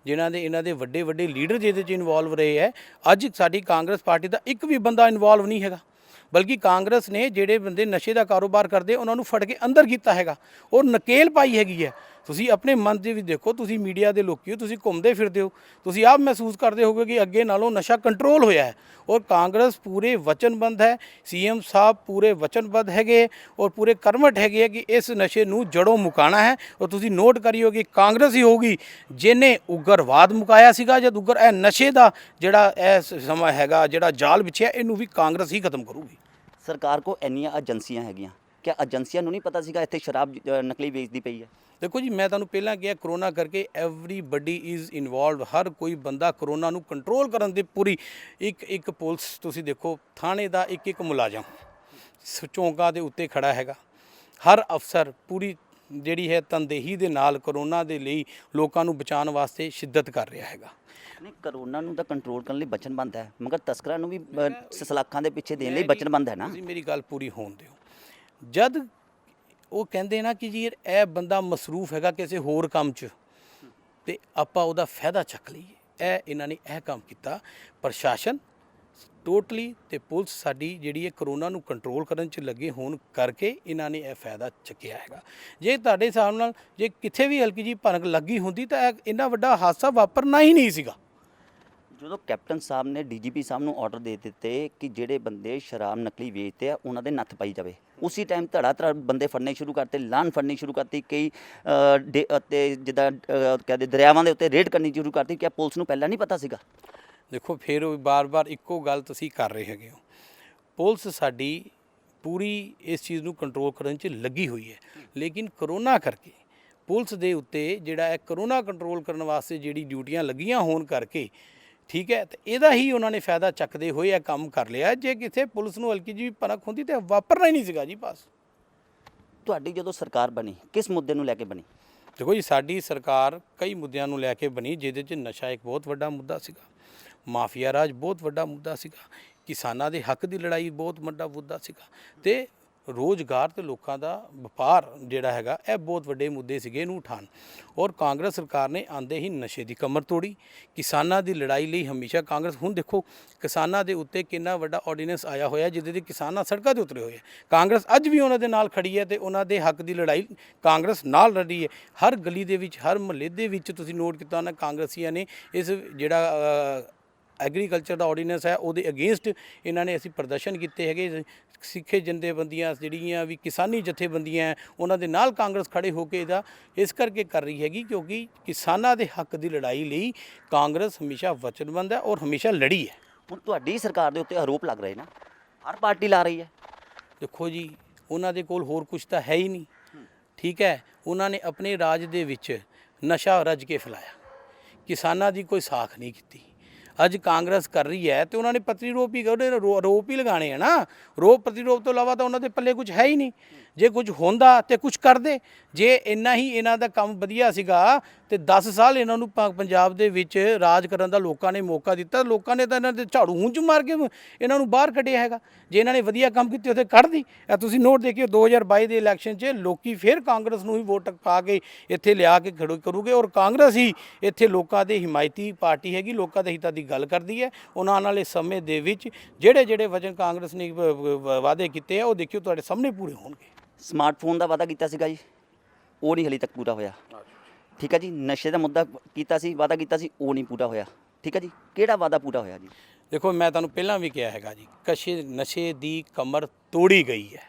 ਇਹਨਾਂ ਦੇ ਵੱਡੇ ਵੱਡੇ ਲੀਡਰ ਜਿਹਦੇ 'ਚ ਇਨਵੋਲਵ ਰਹੇ ਹੈ, ਅੱਜ ਸਾਡੀ ਕਾਂਗਰਸ ਪਾਰਟੀ ਦਾ ਇੱਕ ਵੀ ਬੰਦਾ ਇਨਵੋਲਵ ਨਹੀਂ ਹੈਗਾ। ਬਲਕਿ ਕਾਂਗਰਸ ਨੇ ਜਿਹੜੇ ਬੰਦੇ ਨਸ਼ੇ ਦਾ ਕਾਰੋਬਾਰ ਕਰਦੇ ਉਹਨਾਂ ਨੂੰ ਫੜ ਕੇ ਅੰਦਰ ਕੀਤਾ ਹੈਗਾ ਔਰ ਨਕੇਲ ਪਾਈ ਹੈਗੀ ਹੈ। ਤੁਸੀਂ ਆਪਣੇ ਮਨ ਦੇ ਵਿੱਚ ਦੇਖੋ, ਤੁਸੀਂ ਮੀਡੀਆ ਦੇ ਲੋਕੀ ਹੋ, ਤੁਸੀਂ ਘੁੰਮਦੇ ਫਿਰਦੇ ਹੋ, ਤੁਸੀਂ ਆਪ ਮਹਿਸੂਸ ਕਰਦੇ ਹੋਗੇ ਕਿ ਅੱਗੇ ਨਾਲੋਂ ਨਸ਼ਾ ਕੰਟਰੋਲ ਹੋਇਆ ਹੈ ਔਰ ਕਾਂਗਰਸ ਪੂਰੇ ਵਚਨਬੱਧ ਹੈ, ਸੀਐਮ ਸਾਹਿਬ ਪੂਰੇ ਵਚਨਬੱਧ ਹੈਗੇ ਔਰ ਪੂਰੇ ਕਰਮਠ ਹੈਗੇ ਕਿ ਇਸ ਨਸ਼ੇ ਨੂੰ ਜੜੋਂ ਮੁਕਾਉਣਾ ਹੈ। ਔਰ ਤੁਸੀਂ ਨੋਟ ਕਰਿਓ ਕਿ ਕਾਂਗਰਸ ਹੀ ਹੋਊਗੀ ਜਿਹਨੇ ਉਗਰਵਾਦ ਮੁਕਾਇਆ ਸੀਗਾ, ਜਦ ਇਹ ਨਸ਼ੇ ਦਾ ਜਿਹੜਾ ਇਹ ਸਮਾਂ ਹੈਗਾ ਜਿਹੜਾ ਜਾਲ ਵਿਛਿਆ ਇਹਨੂੰ ਵੀ ਕਾਂਗਰਸ ਹੀ ਖਤਮ ਕਰੂਗੀ। ਸਰਕਾਰ ਕੋ ਇੰਨੀਆਂ ਏਜੰਸੀਆਂ ਹੈਗੀਆਂ, ਕਿ ਏਜੰਸੀਆਂ ਨੂੰ ਨਹੀਂ ਪਤਾ ਸੀਗਾ ਇੱਥੇ ਸ਼ਰਾਬ ਨਕਲੀ ਵੇਚਦੀ ਪਈ ਹੈ? ਦੇਖੋ ਜੀ ਮੈਂ ਤੁਹਾਨੂੰ ਪਹਿਲਾਂ ਕਿਹਾ ਕਰੋਨਾ ਕਰਕੇ ਐਵਰੀਬਡੀ ਇਜ਼ ਇਨਵੋਲਵ, ਹਰ ਕੋਈ ਬੰਦਾ ਕਰੋਨਾ ਨੂੰ ਕੰਟਰੋਲ ਕਰਨ ਦੀ ਪੂਰੀ ਇੱਕ ਪੁਲਿਸ ਤੁਸੀਂ ਦੇਖੋ ਥਾਣੇ ਦਾ ਇੱਕ ਮੁਲਾਜ਼ਮ ਚੌਂਕਾਂ ਦੇ ਉੱਤੇ ਖੜਾ ਹੈਗਾ, ਹਰ ਅਫਸਰ ਪੂਰੀ ਜਿਹੜੀ ਹੈ ਤਨਦੇਹੀ ਦੇ ਨਾਲ ਕਰੋਨਾ ਦੇ ਲਈ ਲੋਕਾਂ ਨੂੰ ਬਚਾਉਣ ਵਾਸਤੇ ਸ਼ਿੱਦਤ ਕਰ ਰਿਹਾ ਹੈਗਾ। ਨਹੀਂ, ਕਰੋਨਾ ਨੂੰ ਤਾਂ ਕੰਟਰੋਲ ਕਰਨ ਲਈ ਵਚਨਬੱਧ ਹੈ, ਮਗਰ ਤਸਕਰਾਂ ਨੂੰ ਵੀ ਸਲਾਖਾਂ ਦੇ ਪਿੱਛੇ ਦੇਣ ਲਈ ਵਚਨਬੱਧ ਹੈ ਨਾ। ਤੁਸੀਂ ਮੇਰੀ ਗੱਲ ਪੂਰੀ ਹੋਣ ਦਿਓ। ਜਦ ਉਹ ਕਹਿੰਦੇ ਨਾ ਕਿ ਜੀ ਇਹ ਬੰਦਾ ਮਸਰੂਫ ਹੈਗਾ ਕਿਸੇ ਹੋਰ ਕੰਮ 'ਚ ਤੇ ਆਪਾਂ ਉਹਦਾ ਫਾਇਦਾ ਚੱਕ ਲਈਏ, ਇਹਨਾਂ ਨੇ ਇਹ ਕੰਮ ਕੀਤਾ। ਪ੍ਰਸ਼ਾਸਨ ਟੋਟਲੀ ਤੇ ਪੁਲਿਸ ਸਾਡੀ ਜਿਹੜੀ ਹੈ ਕਰੋਨਾ ਨੂੰ ਕੰਟਰੋਲ ਕਰਨ 'ਚ ਲੱਗੇ ਹੋਣ ਕਰਕੇ ਇਹਨਾਂ ਨੇ ਇਹ ਫਾਇਦਾ ਚੱਕਿਆ ਹੈਗਾ। ਜੇ ਤੁਹਾਡੇ ਹਿਸਾਬ ਨਾਲ ਜੇ ਕਿੱਥੇ ਵੀ ਹਲਕੀ ਜੀ ਭਨਕ ਲੱਗੀ ਹੁੰਦੀ ਤਾਂ ਇੰਨਾ ਵੱਡਾ ਹਾਦਸਾ ਵਾਪਰਨਾ ਹੀ ਨਹੀਂ ਸੀਗਾ। ਜਦੋਂ ਕੈਪਟਨ ਸਾਹਿਬ ਨੇ ਡੀਜੀਪੀ ਸਾਹਿਬ ਨੂੰ ਆਰਡਰ ਦੇ ਦਿੱਤੇ ਕਿ ਜਿਹੜੇ ਬੰਦੇ ਸ਼ਰਾਬ ਨਕਲੀ ਵੇਚਦੇ ਆ ਉਹਨਾਂ ਦੇ ਨੱਥ ਪਾਈ ਜਾਵੇ, ਉਸੇ ਟਾਈਮ ਧੜਾ ਬੰਦੇ ਫੜਨੇ ਸ਼ੁਰੂ ਕਰਤੇ, ਲਾਨ ਫੜਨੀ ਸ਼ੁਰੂ ਕਰਤੀ, ਕਈ ਅਤੇ ਜਿੱਦਾਂ ਕਹਿੰਦੇ ਦਰਿਆਵਾਂ ਦੇ ਉੱਤੇ ਰੇਡ ਕਰਨੀ ਸ਼ੁਰੂ ਕਰਤੀ। ਕਿ ਪੁਲਿਸ ਨੂੰ ਪਹਿਲਾਂ ਨਹੀਂ ਪਤਾ ਸੀਗਾ? ਦੇਖੋ ਫਿਰ ਉਹ ਬਾਰ-ਬਾਰ ਇੱਕੋ ਗੱਲ ਤੁਸੀਂ ਕਰ ਰਹੇ ਹੈਗੇ ਹੋ। ਪੁਲਿਸ ਸਾਡੀ ਪੂਰੀ ਇਸ ਚੀਜ਼ ਨੂੰ ਕੰਟਰੋਲ ਕਰਨ 'ਚ ਲੱਗੀ ਹੋਈ ਹੈ, ਲੇਕਿਨ ਕਰੋਨਾ ਕਰਕੇ ਪੁਲਿਸ ਦੇ ਉੱਤੇ ਜਿਹੜਾ ਹੈ ਕਰੋਨਾ ਕੰਟਰੋਲ ਕਰਨ ਵਾਸਤੇ ਜਿਹੜੀ ਡਿਊਟੀਆਂ ਲੱਗੀਆਂ ਹੋਣ ਕਰਕੇ ਠੀਕ ਹੈ ਤੇ ਇਹਦਾ ਹੀ ਉਹਨਾਂ ਨੇ ਫਾਇਦਾ ਚੱਕਦੇ ਹੋਏ ਇਹ ਕੰਮ ਕਰ ਲਿਆ। ਜੇ ਕਿਤੇ ਪੁਲਿਸ ਨੂੰ ਹਲਕੀ ਜਿਹੀ ਭਨਕ ਹੁੰਦੀ ਤਾਂ ਵਾਪਰਨਾ ਹੀ ਨਹੀਂ ਸੀਗਾ ਜੀ। ਬਸ ਤੁਹਾਡੀ ਜਦੋਂ ਸਰਕਾਰ ਬਣੀ ਕਿਸ ਮੁੱਦੇ ਨੂੰ ਲੈ ਕੇ ਬਣੀ? ਦੇਖੋ ਜੀ ਸਾਡੀ ਸਰਕਾਰ ਕਈ ਮੁੱਦਿਆਂ ਨੂੰ ਲੈ ਕੇ ਬਣੀ, ਜਿਹਦੇ 'ਚ ਨਸ਼ਾ ਇੱਕ ਬਹੁਤ ਵੱਡਾ ਮੁੱਦਾ ਸੀਗਾ, ਮਾਫੀਆ ਰਾਜ ਬਹੁਤ ਵੱਡਾ ਮੁੱਦਾ ਸੀਗਾ, ਕਿਸਾਨਾਂ ਦੇ ਹੱਕ ਦੀ ਲੜਾਈ ਬਹੁਤ ਵੱਡਾ ਮੁੱਦਾ ਸੀਗਾ ਤੇ ਰੋਜ਼ਗਾਰ ਤੇ ਲੋਕਾਂ ਦਾ ਵਪਾਰ ਜਿਹੜਾ ਹੈਗਾ ਇਹ ਬਹੁਤ ਵੱਡੇ ਮੁੱਦੇ ਸੀਗੇ ਇਹਨੂੰ ਉਠਾਉਣ। ਔਰ ਕਾਂਗਰਸ ਸਰਕਾਰ ਨੇ ਆਂਦੇ ਹੀ ਨਸ਼ੇ ਦੀ ਕਮਰ ਤੋੜੀ। ਕਿਸਾਨਾਂ ਦੀ ਲੜਾਈ ਲਈ ਹਮੇਸ਼ਾ ਕਾਂਗਰਸ, ਹੁਣ ਦੇਖੋ ਕਿਸਾਨਾਂ ਦੇ ਉੱਤੇ ਕਿੰਨਾ ਵੱਡਾ ਆਰਡੀਨੈਂਸ ਆਇਆ ਹੋਇਆ ਜਿਹਦੇ ਤੇ ਕਿਸਾਨਾਂ ਸੜਕਾਂ ਤੇ ਉਤਰੇ ਹੋਏ ਆ। ਕਾਂਗਰਸ ਅੱਜ ਵੀ ਉਹਨਾਂ ਦੇ ਨਾਲ ਖੜੀ ਹੈ ਤੇ ਉਹਨਾਂ ਦੇ ਹੱਕ ਦੀ ਲੜਾਈ ਕਾਂਗਰਸ ਨਾਲ ਲੜੀ ਹੈ। ਹਰ ਗਲੀ ਦੇ ਵਿੱਚ, ਹਰ ਮੁਹੱਲੇ ਦੇ ਵਿੱਚ ਤੁਸੀਂ ਨੋਟ ਕੀਤਾ ਹੋਣਾ ਕਾਂਗਰਸੀਆਂ ਨੇ ਇਸ ਜਿਹੜਾ ਐਗਰੀਕਲਚਰ ਦਾ ਆਰਡੀਨੈਂਸ ਹੈ ਉਹਦੇ ਅਗੇਂਸਟ ਇਹਨਾਂ ਨੇ ਅਸੀਂ ਪ੍ਰਦਰਸ਼ਨ ਕੀਤੇ ਹੈਗੇ। ਸਿੱਖ ਜਥੇਬੰਦੀਆਂ ਜਿਹੜੀਆਂ ਵੀ ਕਿਸਾਨੀ ਜਥੇਬੰਦੀਆਂ ਹੈ ਉਹਨਾਂ ਦੇ ਨਾਲ ਕਾਂਗਰਸ ਖੜੇ ਹੋ ਕੇ ਇਹਦਾ ਇਸ ਕਰਕੇ ਕਰ ਰਹੀ ਹੈਗੀ ਕਿਉਂਕਿ ਕਿਸਾਨਾਂ ਦੇ ਹੱਕ ਦੀ ਲੜਾਈ ਲਈ ਕਾਂਗਰਸ ਹਮੇਸ਼ਾ ਵਚਨਬੱਧ ਹੈ ਔਰ ਹਮੇਸ਼ਾ ਲੜੀ ਹੈ। ਹੁਣ ਤੁਹਾਡੀ ਸਰਕਾਰ ਦੇ ਉੱਤੇ ਆਰੋਪ ਲੱਗ ਰਹੇ ਨਾ, ਹਰ ਪਾਰਟੀ ਲਾ ਰਹੀ ਹੈ। ਦੇਖੋ ਜੀ, ਉਹਨਾਂ ਦੇ ਕੋਲ ਹੋਰ ਕੁਝ ਤਾਂ ਹੈ ਹੀ ਨਹੀਂ, ਠੀਕ ਹੈ। ਉਹਨਾਂ ਨੇ ਆਪਣੇ ਰਾਜ ਦੇ ਵਿੱਚ ਨਸ਼ਾ ਰੱਜ ਕੇ ਫੈਲਾਇਆ, ਕਿਸਾਨਾਂ ਦੀ ਕੋਈ ਸਾਖ ਨਹੀਂ ਕੀਤੀ। ਅੱਜ ਕਾਂਗਰਸ ਕਰ ਰਹੀ ਹੈ ਤੇ ਉਹਨਾਂ ਨੇ ਪ੍ਰਤੀਰੋਪ ਹੀ ਆਰੋਪ ਹੀ ਲਗਾਣੇ ਆ ਨਾ। ਰੋਪ ਪ੍ਰਤੀਰੋਪ ਤੋਂ ਇਲਾਵਾ ਤਾਂ ਉਹਨਾਂ ਦੇ ਪੱਲੇ ਕੁਝ ਹੈ ਹੀ ਨਹੀਂ। ਜੇ ਕੁਝ ਹੁੰਦਾ ਤੇ ਕੁਝ ਕਰਦੇ। ਜੇ ਇੰਨਾ ਹੀ ਇਹਨਾਂ ਦਾ ਕੰਮ ਵਧੀਆ ਸੀਗਾ ਤੇ 10 ਸਾਲ ਇਹਨਾਂ ਨੂੰ ਪੰਜਾਬ ਦੇ ਵਿੱਚ ਰਾਜ ਕਰਨ ਦਾ ਲੋਕਾਂ ਨੇ ਮੌਕਾ ਦਿੱਤਾ। ਲੋਕਾਂ ਨੇ ਤਾਂ ਇਹਨਾਂ ਦੇ ਝਾੜੂ ਹੁੰਝ ਮਾਰ ਕੇ ਇਹਨਾਂ ਨੂੰ ਬਾਹਰ ਕੱਢਿਆ ਹੈਗਾ। ਜੇ ਇਹਨਾਂ ਨੇ ਵਧੀਆ ਕੰਮ ਕੀਤੇ ਉੱਥੇ ਕੱਢਦੀ। ਤੁਸੀਂ ਨੋਟ ਦੇਖਿਓ 2022 ਦੇ ਇਲੈਕਸ਼ਨ 'ਚ ਲੋਕੀ ਫਿਰ ਕਾਂਗਰਸ ਨੂੰ ਹੀ ਵੋਟ ਪਾ ਕੇ ਇੱਥੇ ਲਿਆ ਕੇ ਖੜੋ ਕਰੂਗੇ ਔਰ ਕਾਂਗਰਸ ਹੀ ਇੱਥੇ ਲੋਕਾਂ ਦੇ ਹਿਮਾਇਤੀ ਪਾਰਟੀ ਹੈਗੀ, ਲੋਕਾਂ ਦੇ ਹਿੱਤਾਂ ਦੀ ਗੱਲ ਕਰਦੀ ਹੈ। ਉਹਨਾਂ ਆਉਣ ਵਾਲੇ ਸਮੇਂ ਦੇ ਵਿੱਚ ਜਿਹੜੇ ਵਚਨ ਕਾਂਗਰਸ ਨੇ ਵਾਅਦੇ ਕੀਤੇ ਆ ਉਹ ਦੇਖਿਓ ਤੁਹਾਡੇ ਸਾਹਮਣੇ ਪੂਰੇ ਹੋਣਗੇ। ਸਮਾਰਟਫੋਨ ਦਾ ਵਾਅਦਾ ਕੀਤਾ ਸੀਗਾ ਜੀ, ਉਹ ਨਹੀਂ ਹਲੇ ਤੱਕ ਪੂਰਾ ਹੋਇਆ। ਠੀਕ ਹੈ ਜੀ। ਨਸ਼ੇ ਦਾ ਮੁੱਦਾ ਕੀਤਾ ਸੀ, ਵਾਅਦਾ ਕੀਤਾ ਸੀ, ਉਹ ਨਹੀਂ ਪੂਰਾ ਹੋਇਆ। ਠੀਕ ਹੈ ਜੀ। ਕਿਹੜਾ ਵਾਅਦਾ ਪੂਰਾ ਹੋਇਆ ਜੀ? ਦੇਖੋ, ਮੈਂ ਤੁਹਾਨੂੰ ਪਹਿਲਾਂ ਵੀ ਕਿਹਾ ਹੈਗਾ ਜੀ, ਨਸ਼ੇ ਦੀ ਕਮਰ ਤੋੜੀ ਗਈ ਹੈ।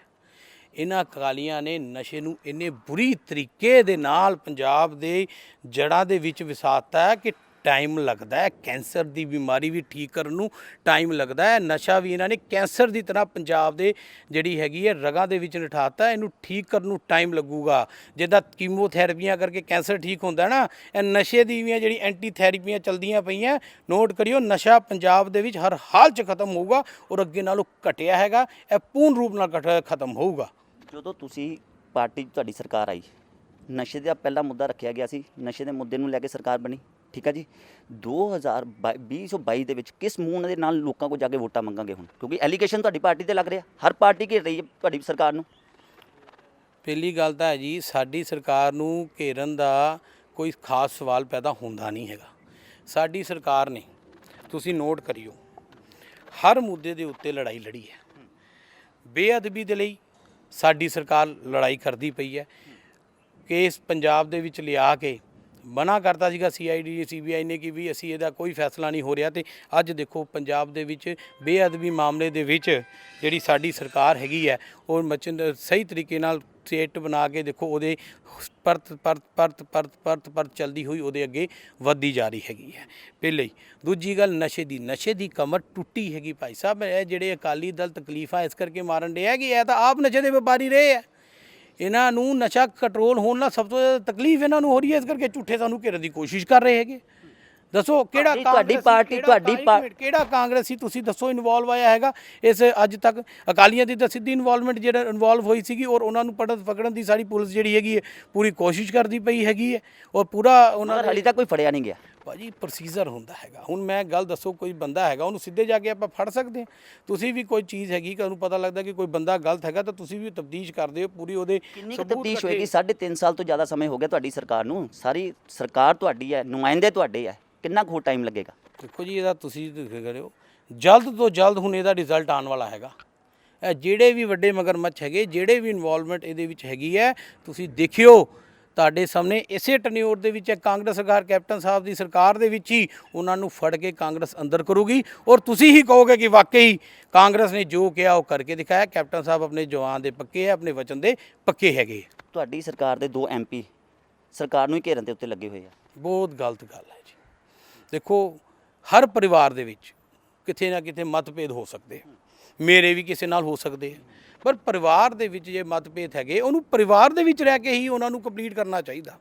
ਇਹਨਾਂ ਅਕਾਲੀਆਂ ਨੇ ਨਸ਼ੇ ਨੂੰ ਇੰਨੇ ਬੁਰੀ ਤਰੀਕੇ ਦੇ ਨਾਲ ਪੰਜਾਬ ਦੇ ਜੜ੍ਹਾਂ ਦੇ ਵਿੱਚ ਵਸਾਤਾ ਹੈ ਕਿ ਟਾਈਮ ਲੱਗਦਾ ਹੈ। ਕੈਂਸਰ ਦੀ ਬਿਮਾਰੀ ਵੀ ਠੀਕ ਕਰਨ ਨੂੰ ਟਾਈਮ ਲੱਗਦਾ ਹੈ। ਨਸ਼ਾ ਵੀ ਇਹਨਾਂ ਨੇ ਕੈਂਸਰ ਦੀ ਤਰ੍ਹਾਂ ਪੰਜਾਬ ਦੇ ਜਿਹੜੀ ਹੈਗੀ ਹੈ ਰਗਾਂ ਦੇ ਵਿੱਚ ਨਠਾਤਾ। ਇਹਨੂੰ ਠੀਕ ਕਰਨ ਨੂੰ ਟਾਈਮ ਲੱਗੂਗਾ। ਜਿੱਦਾਂ ਕੀਮੋਥੈਰੇਪੀਆਂ ਕਰਕੇ ਕੈਂਸਰ ਠੀਕ ਹੁੰਦਾ ਨਾ, ਇਹ ਨਸ਼ੇ ਦੀਆਂ ਜਿਹੜੀ ਐਂਟੀ ਥੈਰੇਪੀਆਂ ਚੱਲਦੀਆਂ ਪਈਆਂ, ਨੋਟ ਕਰਿਓ, ਨਸ਼ਾ ਪੰਜਾਬ ਦੇ ਵਿੱਚ ਹਰ ਹਾਲ 'ਚ ਖਤਮ ਹੋਊਗਾ ਔਰ ਅੱਗੇ ਨਾਲੋਂ ਘਟਿਆ ਹੈਗਾ। ਇਹ ਪੂਰਨ ਰੂਪ ਨਾਲ ਖਤਮ ਹੋਊਗਾ। ਜਦੋਂ ਤੁਸੀਂ ਪਾਰਟੀ ਤੁਹਾਡੀ ਸਰਕਾਰ ਆਈ, ਨਸ਼ੇ ਦਾ ਪਹਿਲਾ ਮੁੱਦਾ ਰੱਖਿਆ ਗਿਆ ਸੀ, ਨਸ਼ੇ ਦੇ ਮੁੱਦੇ ਨੂੰ ਲੈ ਕੇ ਸਰਕਾਰ ਬਣੀ। ਠੀਕ ਹੈ ਜੀ। 2022 ਦੇ ਵਿੱਚ ਕਿਸ ਮੂੰਹ ਦੇ ਨਾਲ ਲੋਕਾਂ ਕੋਲ ਜਾ ਕੇ ਵੋਟਾਂ ਮੰਗਾਂਗੇ ਹੁਣ? ਕਿਉਂਕਿ ਐਲੀਗੇਸ਼ਨ ਤੁਹਾਡੀ ਪਾਰਟੀ ਤੇ ਲੱਗ ਰਿਹਾ, ਹਰ ਪਾਰਟੀ ਘੇਰ ਰਹੀ ਹੈ ਤੁਹਾਡੀ ਸਰਕਾਰ ਨੂੰ। ਪਹਿਲੀ ਗੱਲ ਤਾਂ ਹੈ ਜੀ, ਸਾਡੀ ਸਰਕਾਰ ਨੂੰ ਘੇਰਨ ਦਾ ਕੋਈ ਖਾਸ ਸਵਾਲ ਪੈਦਾ ਹੁੰਦਾ ਨਹੀਂ ਹੈਗਾ। ਸਾਡੀ ਸਰਕਾਰ ਨੇ, ਤੁਸੀਂ ਨੋਟ ਕਰਿਓ, ਹਰ ਮੁੱਦੇ ਦੇ ਉੱਤੇ ਲੜਾਈ ਲੜੀ ਹੈ। ਬੇਅਦਬੀ ਦੇ ਲਈ ਸਾਡੀ ਸਰਕਾਰ ਲੜਾਈ ਕਰਦੀ ਪਈ ਹੈ। ਕੇਸ ਪੰਜਾਬ ਦੇ ਵਿੱਚ ਲਿਆ ਕੇ ਮਨਾ ਕਰਤਾ ਸੀਗਾ CID CBI ਨੇ ਕਿ ਵੀ ਅਸੀਂ ਇਹਦਾ ਕੋਈ ਫੈਸਲਾ ਨਹੀਂ ਹੋ ਰਿਹਾ। ਤੇ ਅੱਜ ਦੇਖੋ ਪੰਜਾਬ ਦੇ ਵਿੱਚ ਬੇਅਦਬੀ ਮਾਮਲੇ ਦੇ ਵਿੱਚ ਜਿਹੜੀ ਸਾਡੀ ਸਰਕਾਰ ਹੈਗੀ ਹੈ ਉਹ ਸਹੀ ਤਰੀਕੇ ਨਾਲ ਸਟੇਟ ਬਣਾ ਕੇ ਦੇਖੋ ਉਹਦੇ ਪਰਤ ਚੱਲਦੀ ਹੋਈ ਉਹਦੇ ਅੱਗੇ ਵੱਧਦੀ ਜਾ ਰਹੀ ਹੈਗੀ ਹੈ। ਪਹਿਲੇ ਹੀ ਦੂਜੀ ਗੱਲ, ਨਸ਼ੇ ਦੀ ਕਮਰ ਟੁੱਟੀ ਹੈਗੀ ਭਾਈ ਸਾਹਿਬ। ਇਹ ਜਿਹੜੇ ਅਕਾਲੀ ਦਲ ਤਕਲੀਫਾਂ ਇਸ ਕਰਕੇ ਮਾਰਨ ਡੇ ਹੈ ਕਿ ਇਹ ਤਾਂ ਆਪ ਨਸ਼ੇ ਦੇ ਵਪਾਰੀ ਰਹੇ ਹੈ। ਇਹਨਾਂ ਨੂੰ ਨਸ਼ਾ ਕੰਟਰੋਲ ਹੋਣ ਨਾਲ ਸਭ ਤੋਂ ਜ਼ਿਆਦਾ ਤਕਲੀਫ ਇਹਨਾਂ ਨੂੰ ਹੋ ਰਹੀ ਹੈ, ਇਸ ਕਰਕੇ ਝੂਠੇ ਸਾਨੂੰ ਘੇਰਨ ਦੀ ਕੋਸ਼ਿਸ਼ ਕਰ ਰਹੇ ਹੈਗੇ। ਦੱਸੋ ਕਿਹੜਾ ਕਿਹੜਾ ਕਾਂਗਰਸੀ ਤੁਸੀਂ ਦੱਸੋ ਇਨਵੋਲਵ ਆਇਆ ਹੈਗਾ ਇਸ ਅੱਜ ਤੱਕ? ਅਕਾਲੀਆਂ ਦੀ ਤਾਂ ਸਿੱਧੀ ਇਨਵੋਲਵਮੈਂਟ ਜਿਹੜਾ ਇਨਵੋਲਵ ਹੋਈ ਸੀਗੀ ਔਰ ਉਹਨਾਂ ਨੂੰ ਪਕੜਨ ਦੀ ਸਾਰੀ ਪੁਲਿਸ ਜਿਹੜੀ ਹੈਗੀ ਹੈ ਪੂਰੀ ਕੋਸ਼ਿਸ਼ ਕਰਦੀ ਪਈ ਹੈਗੀ ਹੈ ਔਰ ਪੂਰਾ ਉਹਨਾਂ ਹਾਲੇ ਤੱਕ ਕੋਈ ਫੜਿਆ ਨਹੀਂ ਗਿਆ। ਭਾਜੀ ਪ੍ਰੋਸੀਜਰ ਹੁੰਦਾ ਹੈਗਾ। ਹੁਣ ਮੈਂ ਗੱਲ ਦੱਸੋ, ਕੋਈ ਬੰਦਾ ਹੈਗਾ ਉਹਨੂੰ ਸਿੱਧੇ ਜਾ ਕੇ ਆਪਾਂ ਫੜ ਸਕਦੇ ਹਾਂ? ਤੁਸੀਂ ਵੀ ਕੋਈ ਚੀਜ਼ ਹੈਗੀ ਕਿ ਉਹਨੂੰ ਪਤਾ ਲੱਗਦਾ ਕਿ ਕੋਈ ਬੰਦਾ ਗਲਤ ਹੈਗਾ ਤਾਂ ਤੁਸੀਂ ਵੀ ਤਫਤੀਸ਼ ਕਰਦੇ ਹੋ ਪੂਰੀ, ਉਹਦੇ ਕਿੰਨੀ ਤਫਤੀਸ਼ ਹੋਏਗੀ? 3.5 ਸਾਲ ਤੋਂ ਜ਼ਿਆਦਾ ਸਮੇਂ ਹੋ ਗਿਆ ਤੁਹਾਡੀ ਸਰਕਾਰ ਨੂੰ। ਸਾਰੀ ਸਰਕਾਰ ਤੁਹਾਡੀ ਹੈ, ਨੁਮਾਇੰਦੇ ਤੁਹਾਡੇ ਹੈ, ਕਿੰਨਾ ਕੁ ਟਾਈਮ ਲੱਗੇਗਾ? ਦੇਖੋ ਜੀ, ਇਹਦਾ ਤੁਸੀਂ ਕਰਿਓ, ਜਲਦ ਤੋਂ ਜਲਦ ਹੁਣ ਇਹਦਾ ਰਿਜ਼ਲਟ ਆਉਣ ਵਾਲਾ ਹੈਗਾ। ਇਹ ਜਿਹੜੇ ਵੀ ਵੱਡੇ ਮਗਰਮੱਛ ਹੈਗੇ, ਜਿਹੜੇ ਵੀ ਇਨਵੋਲਵਮੈਂਟ ਇਹਦੇ ਵਿੱਚ ਹੈਗੀ ਹੈ, ਤੁਸੀਂ ਦੇਖਿਓ ਤੁਹਾਡੇ ਸਾਹਮਣੇ ਇਸੇ ਟਨਿਓਰ ਦੇ ਵਿੱਚ ਕਾਂਗਰਸ ਸਰਕਾਰ, ਕੈਪਟਨ ਸਾਹਿਬ ਦੀ ਸਰਕਾਰ ਦੇ ਵਿੱਚ ਹੀ ਉਹਨਾਂ ਨੂੰ ਫੜ ਕੇ ਕਾਂਗਰਸ ਅੰਦਰ ਕਰੂਗੀ ਔਰ ਤੁਸੀਂ ਹੀ ਕਹੋਗੇ ਕਿ ਵਾਕਈ ਕਾਂਗਰਸ ਨੇ ਜੋ ਕਿਹਾ ਉਹ ਕਰਕੇ ਦਿਖਾਇਆ। ਕੈਪਟਨ ਸਾਹਿਬ ਆਪਣੇ ਜਵਾਨ ਦੇ ਪੱਕੇ ਹੈ, ਆਪਣੇ ਵਚਨ ਦੇ ਪੱਕੇ ਹੈਗੇ। ਤੁਹਾਡੀ ਸਰਕਾਰ ਦੇ 2 MP ਸਰਕਾਰ ਨੂੰ ਹੀ ਘੇਰਨ ਦੇ ਉੱਤੇ ਲੱਗੇ ਹੋਏ ਆ। ਬਹੁਤ ਗਲਤ ਗੱਲ ਹੈ ਜੀ। ਦੇਖੋ, ਹਰ ਪਰਿਵਾਰ ਦੇ ਵਿੱਚ ਕਿਤੇ ਨਾ ਕਿਤੇ ਮਤਭੇਦ ਹੋ ਸਕਦੇ, ਮੇਰੇ ਵੀ ਕਿਸੇ ਨਾਲ ਹੋ ਸਕਦੇ ਆ, ਪਰ ਪਰਿਵਾਰ ਦੇ ਵਿੱਚ ਜੇ ਮਤਭੇਦ ਹੈਗੇ ਉਹਨੂੰ ਪਰਿਵਾਰ ਦੇ ਵਿੱਚ ਰਹਿ ਕੇ ਹੀ ਉਹਨਾਂ ਨੂੰ ਕੰਪਲੀਟ ਕਰਨਾ ਚਾਹੀਦਾ।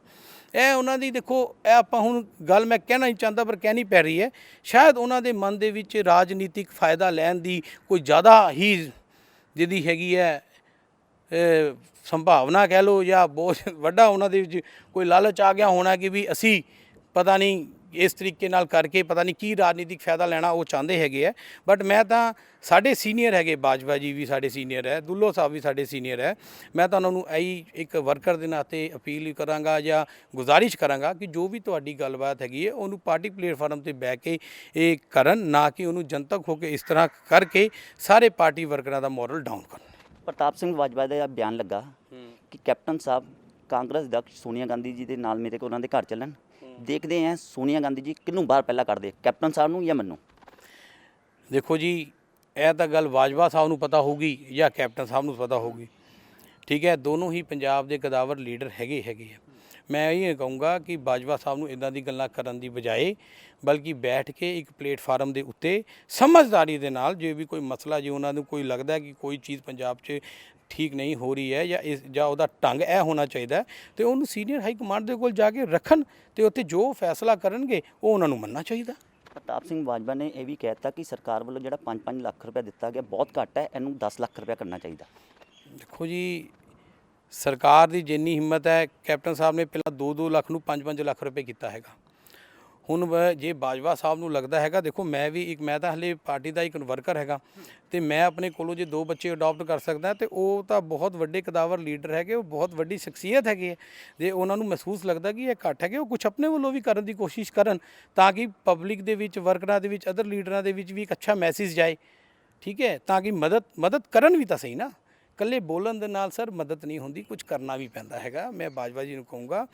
ਇਹ ਉਹਨਾਂ ਦੀ ਦੇਖੋ, ਇਹ ਆਪਾਂ ਹੁਣ ਗੱਲ ਮੈਂ ਕਹਿਣਾ ਨਹੀਂ ਚਾਹੁੰਦਾ ਪਰ ਕਹਿਣੀ ਪੈ ਰਹੀ ਹੈ। ਸ਼ਾਇਦ ਉਹਨਾਂ ਦੇ ਮਨ ਦੇ ਵਿੱਚ ਰਾਜਨੀਤਿਕ ਫਾਇਦਾ ਲੈਣ ਦੀ ਕੋਈ ਜ਼ਿਆਦਾ ਹੀ ਜਿਹਦੀ ਹੈਗੀ ਹੈ ਸੰਭਾਵਨਾ ਕਹਿ ਲਓ, ਜਾਂ ਬਹੁਤ ਵੱਡਾ ਉਹਨਾਂ ਦੇ ਵਿੱਚ ਕੋਈ ਲਾਲਚ ਆ ਗਿਆ ਹੋਣਾ ਕਿ ਵੀ ਅਸੀਂ ਪਤਾ ਨਹੀਂ ਇਸ ਤਰੀਕੇ ਨਾਲ ਕਰਕੇ ਪਤਾ ਨਹੀਂ ਕੀ ਰਾਜਨੀਤਿਕ ਫਾਇਦਾ ਲੈਣਾ ਉਹ ਚਾਹੁੰਦੇ ਹੈਗੇ ਆ। ਬਟ ਮੈਂ ਤਾਂ ਸਾਡੇ ਸੀਨੀਅਰ ਹੈਗੇ, ਬਾਜਵਾ ਜੀ ਵੀ ਸਾਡੇ ਸੀਨੀਅਰ ਹੈ, ਦੁੱਲੋ ਸਾਹਿਬ ਵੀ ਸਾਡੇ ਸੀਨੀਅਰ ਹੈ, ਮੈਂ ਤਾਂ ਉਹਨਾਂ ਨੂੰ ਇਹੀ ਇੱਕ ਵਰਕਰ ਦੇ ਨਾਤੇ ਅਪੀਲ ਕਰਾਂਗਾ ਜਾਂ ਗੁਜ਼ਾਰਿਸ਼ ਕਰਾਂਗਾ ਕਿ ਜੋ ਵੀ ਤੁਹਾਡੀ ਗੱਲਬਾਤ ਹੈਗੀ ਹੈ ਉਹਨੂੰ ਪਾਰਟੀ ਪਲੇਟਫਾਰਮ ਤੇ ਬਹਿ ਕੇ ਇਹ ਕਰਨ, ਨਾ ਕਿ ਉਹਨੂੰ ਜਨਤਕ ਹੋ ਕੇ ਇਸ ਤਰ੍ਹਾਂ ਕਰਕੇ ਸਾਰੇ ਪਾਰਟੀ ਵਰਕਰਾਂ ਦਾ ਮੋਰਲ ਡਾਊਨ ਕਰਨ। ਪ੍ਰਤਾਪ ਸਿੰਘ ਬਾਜਵਾ ਦਾ ਬਿਆਨ ਲੱਗਾ ਕਿ ਕੈਪਟਨ ਸਾਹਿਬ ਕਾਂਗਰਸ ਅਧਿਕਸ਼ ਸੋਨੀਆ ਗਾਂਧੀ ਜੀ ਦੇ ਨਾਲ ਮੇਰੇ ਕੋਲ ਉਹਨਾਂ ਦੇ ਘਰ ਚੱਲਣ, ਦੇਖਦੇ ਹਾਂ ਸੋਨੀਆ ਗਾਂਧੀ ਜੀ ਕਿਹਨੂੰ ਬਾਹਰ ਪਹਿਲਾਂ ਕੱਢਦੇ, ਕੈਪਟਨ ਸਾਹਿਬ ਨੂੰ ਜਾਂ ਮੈਨੂੰ। ਦੇਖੋ ਜੀ, ਇਹ ਤਾਂ ਗੱਲ ਬਾਜਵਾ ਸਾਹਿਬ ਨੂੰ ਪਤਾ ਹੋਊਗੀ ਜਾਂ ਕੈਪਟਨ ਸਾਹਿਬ ਨੂੰ ਪਤਾ ਹੋਊਗੀ, ਠੀਕ ਹੈ। ਦੋਨੋਂ ਹੀ ਪੰਜਾਬ ਦੇ ਕਦਾਵਰ ਲੀਡਰ ਹੈਗੇ ਆ। ਮੈਂ ਇਹ ਕਹੂੰਗਾ ਕਿ ਬਾਜਵਾ ਸਾਹਿਬ ਨੂੰ ਇਦਾਂ ਦੀ ਗੱਲਾਂ ਕਰਨ ਦੀ ਬਜਾਏ ਬਲਕਿ ਬੈਠ ਕੇ ਇੱਕ ਪਲੇਟਫਾਰਮ ਦੇ ਉੱਤੇ ਸਮਝਦਾਰੀ ਦੇ ਨਾਲ, ਜੇ ਵੀ ਕੋਈ ਮਸਲਾ, ਜੇ ਉਹਨਾਂ ਨੂੰ ਕੋਈ ਲੱਗਦਾ ਕਿ ਕੋਈ ਚੀਜ਼ ਪੰਜਾਬ 'ਚ ਠੀਕ ਨਹੀਂ ਹੋ ਰਹੀ ਹੈ ਜਾਂ ਉਹਦਾ ਢੰਗ ਇਹ ਹੋਣਾ ਚਾਹੀਦਾ ਤੇ ਉਹਨੂੰ ਸੀਨੀਅਰ ਹਾਈ ਕਮਾਂਡ ਦੇ ਕੋਲ ਜਾ ਕੇ ਰੱਖਣ ਤੇ ਉੱਥੇ ਜੋ ਫੈਸਲਾ ਕਰਨਗੇ ਉਹ ਉਹਨਾਂ ਨੂੰ ਮੰਨਣਾ ਚਾਹੀਦਾ। ਪ੍ਰਤਾਪ ਸਿੰਘ ਬਾਜਵਾ ਨੇ ਇਹ ਵੀ ਕਹਿ ਦਿੱਤਾ ਕਿ ਸਰਕਾਰ ਵੱਲੋਂ ਜਿਹੜਾ 5-5 ਲੱਖ ਰੁਪਏ ਦਿੱਤਾ ਗਿਆ ਬਹੁਤ ਘੱਟ ਹੈ, ਇਹਨੂੰ 10 ਲੱਖ ਰੁਪਏ ਕਰਨਾ ਚਾਹੀਦਾ। ਦੇਖੋ ਜੀ, ਸਰਕਾਰ ਦੀ ਜਿੰਨੀ ਹਿੰਮਤ ਹੈ, ਕੈਪਟਨ ਸਾਹਿਬ ਨੇ ਪਹਿਲਾਂ 2-2 ਲੱਖ ਨੂੰ 5-5 ਲੱਖ ਰੁਪਏ ਕੀਤਾ ਹੈਗਾ। ਹੁਣ ਜੇ ਬਾਜਵਾ ਸਾਹਿਬ ਨੂੰ ਲੱਗਦਾ ਹੈਗਾ, ਦੇਖੋ ਮੈਂ ਤਾਂ ਹਲੇ ਪਾਰਟੀ ਦਾ ਇੱਕ ਵਰਕਰ ਹੈਗਾ ਤੇ ਮੈਂ ਆਪਣੇ ਕੋਲੋਂ ਜੇ 2 ਬੱਚੇ ਅਡਾਪਟ ਕਰ ਸਕਦਾ ਤੇ ਉਹ ਤਾਂ ਬਹੁਤ ਵੱਡੇ ਕਦਾਵਰ ਲੀਡਰ ਹੈਗੇ, ਉਹ ਬਹੁਤ ਵੱਡੀ ਸ਼ਖਸੀਅਤ ਹੈਗੇ ਹੈ। ਜੇ ਉਹਨਾਂ ਨੂੰ ਮਹਿਸੂਸ ਲੱਗਦਾ ਕਿ ਇਹ ਘੱਟ ਹੈਗੇ, ਉਹ ਕੁਝ ਆਪਣੇ ਵੱਲੋਂ ਵੀ ਕਰਨ ਦੀ ਕੋਸ਼ਿਸ਼ ਕਰਨ ਤਾਂ ਕਿ ਪਬਲਿਕ ਦੇ ਵਿੱਚ, ਵਰਕਰਾਂ ਦੇ ਵਿੱਚ, ਅਦਰ ਲੀਡਰਾਂ ਦੇ ਵਿੱਚ ਵੀ ਇੱਕ ਅੱਛਾ ਮੈਸੇਜ ਜਾਏ, ਠੀਕ ਹੈ, ਤਾਂ ਕਿ ਮਦਦ ਕਰਨ ਵੀ ਤਾਂ ਸਹੀ ਨਾ। ਇਕੱਲੇ ਬੋਲਣ ਦੇ ਨਾਲ ਸਰ ਮਦਦ ਨਹੀਂ ਹੁੰਦੀ, ਕੁਝ ਕਰਨਾ ਵੀ ਪੈਂਦਾ ਹੈਗਾ। ਮੈਂ ਬਾਜਵਾ ਜੀ ਨੂੰ ਕਹੂੰਗਾ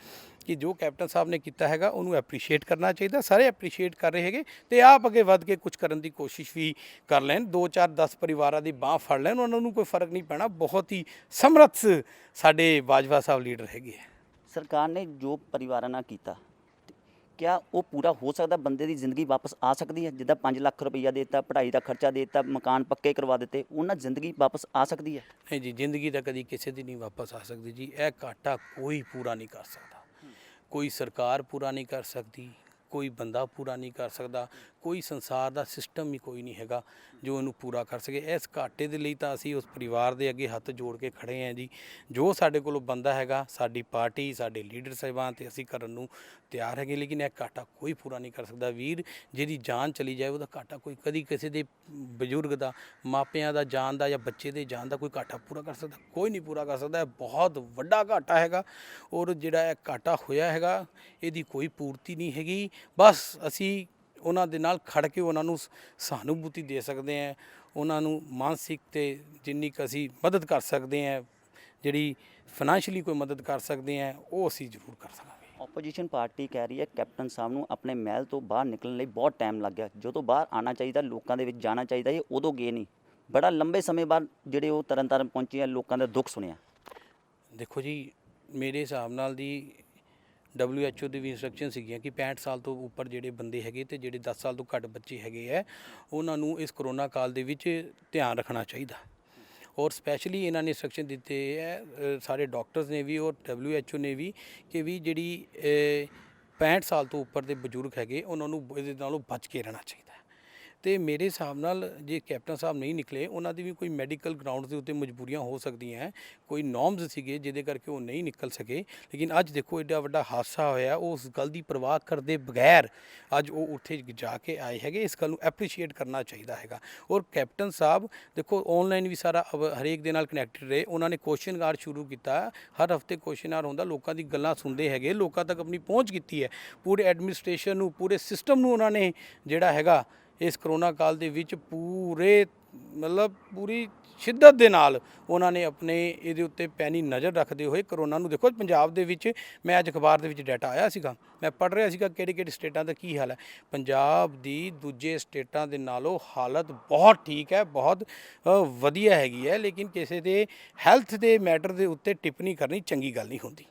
ਕਿ ਜੋ ਕੈਪਟਨ ਸਾਹਿਬ ਨੇ ਕੀਤਾ ਹੈਗਾ ਉਹਨੂੰ ਐਪਰੀਸ਼ੀਏਟ ਕਰਨਾ ਚਾਹੀਦਾ। ਸਾਰੇ ਐਪਰੀਸ਼ੀਏਟ ਕਰ ਰਹੇ ਹੈਗੇ ਤੇ ਆਪ ਅੱਗੇ ਵੱਧ ਕੇ ਕੁਝ ਕਰਨ ਦੀ ਕੋਸ਼ਿਸ਼ ਵੀ ਕਰ ਲੈਣ। 2-4-10 ਪਰਿਵਾਰਾਂ ਦੀ ਬਾਂਹ ਫੜ ਲੈਣ, ਉਹਨਾਂ ਨੂੰ ਕੋਈ ਫਰਕ ਨਹੀਂ ਪੈਣਾ। ਬਹੁਤ ਹੀ ਸਮਰੱਥ ਸਾਡੇ ਬਾਜਵਾ ਸਾਹਿਬ ਲੀਡਰ ਹੈਗੇ ਆ। ਸਰਕਾਰ ਨੇ ਜੋ ਪਰਿਵਾਰਾਂ ਨਾਲ ਕੀਤਾ, ਕਿਆ ਉਹ ਪੂਰਾ ਹੋ ਸਕਦਾ? ਬੰਦੇ ਦੀ ਜ਼ਿੰਦਗੀ ਵਾਪਸ ਆ ਸਕਦੀ ਹੈ? ਜਿੱਦਾਂ 5 ਲੱਖ ਰੁਪਈਆ ਦੇ ਦਿੱਤਾ, ਪੜ੍ਹਾਈ ਦਾ ਖਰਚਾ ਦੇ ਦਿੱਤਾ, ਮਕਾਨ ਪੱਕੇ ਕਰਵਾ ਦਿੱਤੇ, ਉਹਨਾਂ ਜ਼ਿੰਦਗੀ ਵਾਪਸ ਆ ਸਕਦੀ ਹੈ? ਨਹੀਂ ਜੀ, ਜ਼ਿੰਦਗੀ ਤਾਂ ਕਦੀ ਕਿਸੇ ਦੀ ਨਹੀਂ ਵਾਪਸ ਆ ਸਕਦੀ ਜੀ। ਇਹ ਘਾਟਾ ਕੋਈ ਪੂਰਾ ਨਹੀਂ ਕਰ ਸਕਦਾ, ਕੋਈ ਸਰਕਾਰ ਪੂਰਾ ਨਹੀਂ ਕਰ ਸਕਦੀ, ਕੋਈ ਬੰਦਾ ਪੂਰਾ ਨਹੀਂ ਕਰ ਸਕਦਾ, ਕੋਈ ਸੰਸਾਰ ਦਾ ਸਿਸਟਮ ਹੀ ਕੋਈ ਨਹੀਂ ਹੈਗਾ ਜੋ ਇਹਨੂੰ ਪੂਰਾ ਕਰ ਸਕੇ। ਇਸ ਘਾਟੇ ਦੇ ਲਈ ਤਾਂ ਅਸੀਂ ਉਸ ਪਰਿਵਾਰ ਦੇ ਅੱਗੇ ਹੱਥ ਜੋੜ ਕੇ ਖੜੇ ਹਾਂ ਜੀ। ਜੋ ਸਾਡੇ ਕੋਲੋਂ ਬੰਦਾ ਹੈਗਾ, ਸਾਡੀ ਪਾਰਟੀ, ਸਾਡੇ ਲੀਡਰ ਸਾਹਿਬਾਨ ਤੇ ਅਸੀਂ ਕਰਨ ਨੂੰ ਤਿਆਰ ਹੈਗੇ, ਲੇਕਿਨ ਇਹ ਘਾਟਾ ਕੋਈ ਪੂਰਾ ਨਹੀਂ ਕਰ ਸਕਦਾ ਵੀਰ। ਜਿਹਦੀ ਜਾਨ ਚਲੀ ਜਾਏ ਉਹਦਾ ਘਾਟਾ ਕੋਈ ਕਦੀ ਕਿਸੇ ਦੇ ਬਜ਼ੁਰਗ ਦਾ, ਮਾਪਿਆਂ ਦਾ ਜਾਨ ਦਾ ਜਾਂ ਬੱਚੇ ਦੇ ਜਾਨ ਦਾ ਕੋਈ ਘਾਟਾ ਪੂਰਾ ਕਰ ਸਕਦਾ? ਕੋਈ ਨਹੀਂ ਪੂਰਾ ਕਰ ਸਕਦਾ। ਇਹ ਬਹੁਤ ਵੱਡਾ ਘਾਟਾ ਹੈਗਾ ਔਰ ਜਿਹੜਾ ਇਹ ਘਾਟਾ ਹੋਇਆ ਹੈਗਾ ਇਹਦੀ ਕੋਈ ਪੂਰਤੀ ਨਹੀਂ ਹੈਗੀ। ਬਸ ਅਸੀਂ ਉਹਨਾਂ ਦੇ ਨਾਲ ਖੜ ਕੇ ਉਹਨਾਂ ਨੂੰ ਸਹਾਨੂਭੂਤੀ ਦੇ ਸਕਦੇ ਹਾਂ, ਉਹਨਾਂ ਨੂੰ ਮਾਨਸਿਕ ਤੇ ਜਿੰਨੀ ਕੁ ਅਸੀਂ ਮਦਦ ਕਰ ਸਕਦੇ ਹਾਂ, ਜਿਹੜੀ ਫਾਈਨੈਂਸ਼ੀਅਲੀ ਕੋਈ ਮਦਦ ਕਰ ਸਕਦੇ ਹਾਂ, ਉਹ ਅਸੀਂ ਜ਼ਰੂਰ ਕਰ ਸਕਾਂਗੇ। ਆਪੋਜੀਸ਼ਨ ਪਾਰਟੀ ਕਹਿ ਰਹੀ ਹੈ ਕੈਪਟਨ ਸਾਹਿਬ ਨੂੰ ਆਪਣੇ ਮਹਿਲ ਤੋਂ ਬਾਹਰ ਨਿਕਲਣ ਲਈ ਬਹੁਤ ਟਾਈਮ ਲੱਗ ਗਿਆ। ਜਦੋਂ ਬਾਹਰ ਆਉਣਾ ਚਾਹੀਦਾ, ਲੋਕਾਂ ਦੇ ਵਿੱਚ ਜਾਣਾ ਚਾਹੀਦਾ, ਇਹ ਉਦੋਂ ਗਏ ਨਹੀਂ। ਬੜਾ ਲੰਬੇ ਸਮੇਂ ਬਾਅਦ ਜਿਹੜੇ ਉਹ ਤਰਨਤਾਰਨ ਪਹੁੰਚੇ ਆ, ਲੋਕਾਂ ਦਾ ਦੁੱਖ ਸੁਣਿਆ। ਦੇਖੋ ਜੀ, ਮੇਰੇ ਹਿਸਾਬ ਨਾਲ ਦੀ WHO ਦੀ ਵੀ ਇੰਸਟਰਕਸ਼ਨ ਸੀਗੀਆਂ ਕਿ 65 ਸਾਲ ਤੋਂ ਉੱਪਰ ਜਿਹੜੇ ਬੰਦੇ ਹੈਗੇ ਤੇ ਜਿਹੜੇ 10 ਸਾਲ ਤੋਂ ਘੱਟ ਬੱਚੇ ਹੈਗੇ ਹੈ, ਉਹਨਾਂ ਨੂੰ ਇਸ ਕਰੋਨਾ ਕਾਲ ਦੇ ਵਿੱਚ ਧਿਆਨ ਰੱਖਣਾ ਚਾਹੀਦਾ। ਔਰ ਸਪੈਸ਼ਲੀ ਇਹਨਾਂ ਨੇ ਇੰਸਟਰਕਸ਼ਨ ਦਿੱਤੇ ਹੈ ਸਾਰੇ ਡਾਕਟਰਸ ਨੇ ਵੀ ਔਰ WHO ਨੇ ਵੀ ਕਿ ਵੀ ਜਿਹੜੀ 65 ਸਾਲ ਤੋਂ ਉੱਪਰ ਦੇ ਬਜ਼ੁਰਗ ਹੈਗੇ ਉਹਨਾਂ ਨੂੰ ਇਹਦੇ ਨਾਲੋਂ ਬਚ ਕੇ ਰਹਿਣਾ ਚਾਹੀਦਾ। ਤੇ ਮੇਰੇ ਹਿਸਾਬ ਨਾਲ ਜੇ ਕੈਪਟਨ ਸਾਹਿਬ ਨਹੀਂ ਨਿਕਲੇ, ਉਹਨਾਂ ਦੀ ਵੀ ਕੋਈ ਮੈਡੀਕਲ ਗਰਾਊਂਡ ਦੇ ਉੱਤੇ ਮਜਬੂਰੀਆਂ ਹੋ ਸਕਦੀਆਂ, ਕੋਈ ਨੋਰਮਸ ਸੀਗੇ ਜਿਹਦੇ ਕਰਕੇ ਉਹ ਨਹੀਂ ਨਿਕਲ ਸਕੇ। ਲੇਕਿਨ ਅੱਜ ਦੇਖੋ ਐਡਾ ਵੱਡਾ ਹਾਦਸਾ ਹੋਇਆ, ਉਸ ਗੱਲ ਦੀ ਪਰਵਾਹ ਕਰਦੇ ਬਗੈਰ ਅੱਜ ਉਹ ਉੱਥੇ ਜਾ ਕੇ ਆਏ ਹੈਗੇ। ਇਸ ਗੱਲ ਨੂੰ ਐਪਰੀਸ਼ੀਏਟ ਕਰਨਾ ਚਾਹੀਦਾ ਹੈਗਾ। ਔਰ ਕੈਪਟਨ ਸਾਹਿਬ ਦੇਖੋ ਆਨਲਾਈਨ ਵੀ ਸਾਰਾ ਹਰੇਕ ਦੇ ਨਾਲ ਕਨੈਕਟਡ ਰਹੇ। ਉਹਨਾਂ ਨੇ ਕੁਐਸਚਨ ਆਰ ਸ਼ੁਰੂ ਕੀਤਾ, ਹਰ ਹਫਤੇ ਕੁਐਸਚਨ ਆਰ ਹੁੰਦਾ, ਲੋਕਾਂ ਦੀ ਗੱਲਾਂ ਸੁਣਦੇ ਹੈਗੇ, ਲੋਕਾਂ ਤੱਕ ਆਪਣੀ ਪਹੁੰਚ ਕੀਤੀ ਹੈ। ਪੂਰੇ ਐਡਮਿਨਿਸਟ੍ਰੇਸ਼ਨ ਨੂੰ, ਪੂਰੇ ਸਿਸਟਮ ਨੂੰ ਉਹਨਾਂ ਨੇ ਜਿਹੜਾ ਹੈਗਾ ਇਸ ਕਰੋਨਾ ਕਾਲ ਦੇ ਵਿੱਚ ਪੂਰੀ ਸ਼ਿੱਦਤ ਦੇ ਨਾਲ ਉਹਨਾਂ ਨੇ ਆਪਣੇ ਇਹਦੇ ਉੱਤੇ ਪੈਣੀ ਨਜ਼ਰ ਰੱਖਦੇ ਹੋਏ ਕਰੋਨਾ ਨੂੰ, ਦੇਖੋ ਪੰਜਾਬ ਦੇ ਵਿੱਚ ਮੈਂ ਅੱਜ ਅਖਬਾਰ ਦੇ ਵਿੱਚ ਡਾਟਾ ਆਇਆ ਸੀਗਾ, ਮੈਂ ਪੜ੍ਹ ਰਿਹਾ ਸੀਗਾ ਕਿਹੜੀ ਸਟੇਟਾਂ ਦਾ ਕੀ ਹਾਲ ਹੈ। ਪੰਜਾਬ ਦੀ ਦੂਜੇ ਸਟੇਟਾਂ ਦੇ ਨਾਲੋਂ ਹਾਲਤ ਬਹੁਤ ਠੀਕ ਹੈ, ਬਹੁਤ ਵਧੀਆ ਹੈਗੀ ਹੈ। ਲੇਕਿਨ ਕਿਸੇ ਦੇ ਹੈਲਥ ਦੇ ਮੈਟਰ ਦੇ ਉੱਤੇ ਟਿੱਪਣੀ ਕਰਨੀ ਚੰਗੀ ਗੱਲ ਨਹੀਂ ਹੁੰਦੀ।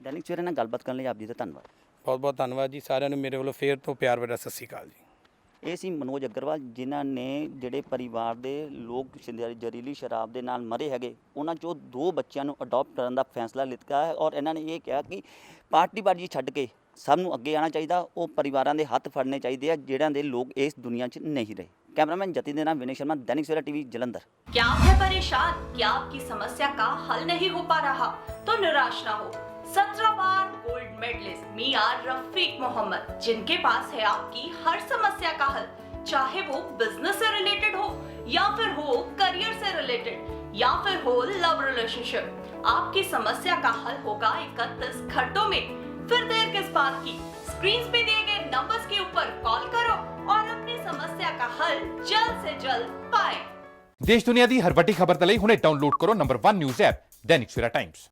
ਦੈਨਿਕ ਸਵੇਰਾ ਨਾਲ ਗੱਲਬਾਤ ਕਰਨ ਲਈ ਆਪ ਜੀ ਦਾ ਧੰਨਵਾਦ। ਬਹੁਤ ਬਹੁਤ ਧੰਨਵਾਦ ਜੀ ਸਾਰਿਆਂ ਨੂੰ, ਮੇਰੇ ਵੱਲੋਂ ਫੇਰ ਤੋਂ ਪਿਆਰ ਭਰਿਆ ਸਤਿ ਸ਼੍ਰੀ ਅਕਾਲ ਜੀ। ਇਹ ਸੀ ਮਨੋਜ ਅਗਰਵਾਲ, ਜਿਨ੍ਹਾਂ ਨੇ ਜਿਹੜੇ ਪਰਿਵਾਰ ਦੇ ਲੋਕ ਜ਼ਹਿਰੀਲੀ ਸ਼ਰਾਬ ਦੇ ਨਾਲ ਮਰੇ ਹੈਗੇ, ਉਹਨਾਂ 'ਚੋਂ 2 ਬੱਚਿਆਂ ਨੂੰ ਅਡਾਪਟ ਕਰਨ ਦਾ ਫੈਸਲਾ ਲਿੱਤਾ ਹੈ। ਔਰ ਇਹਨਾਂ ਨੇ ਇਹ ਕਿਹਾ ਕਿ ਪਾਰਟੀਬਾਜ਼ੀ ਛੱਡ ਕੇ ਸਭ ਨੂੰ ਅੱਗੇ ਆਉਣਾ ਚਾਹੀਦਾ, ਉਹ ਪਰਿਵਾਰਾਂ ਦੇ ਹੱਥ ਫੜਨੇ ਚਾਹੀਦੇ ਆ ਜਿਹੜਿਆਂ ਦੇ ਲੋਕ ਇਸ ਦੁਨੀਆ 'ਚ ਨਹੀਂ ਰਹੇ। कैमरामैन जतिन देना, विनय शर्मा, दैनिक सवेरा टीवी, जलंधर। क्या आप है परेशान? क्या आपकी समस्या का हल नहीं हो पा रहा? तो निराश ना हो। 17 बार गोल्ड मेडलिस्ट मियां रफीक मोहम्मद, जिनके पास है आपकी हर समस्या का हल, चाहे वो बिजनेस से रिलेटेड हो या फिर हो करियर से रिलेटेड या फिर हो लव रिलेशनशिप। आपकी समस्या का हल होगा 31 घंटों में। फिर देर किस बात की, स्क्रीन पे दिए गए नंबर्स के ऊपर कॉल करो और अपनी समस्या का हल जल्द से जल्द पाएं। देश दुनिया की हर वड्डी खबर तले हुणे डाउनलोड करो number 1 news app Dainik Savera times.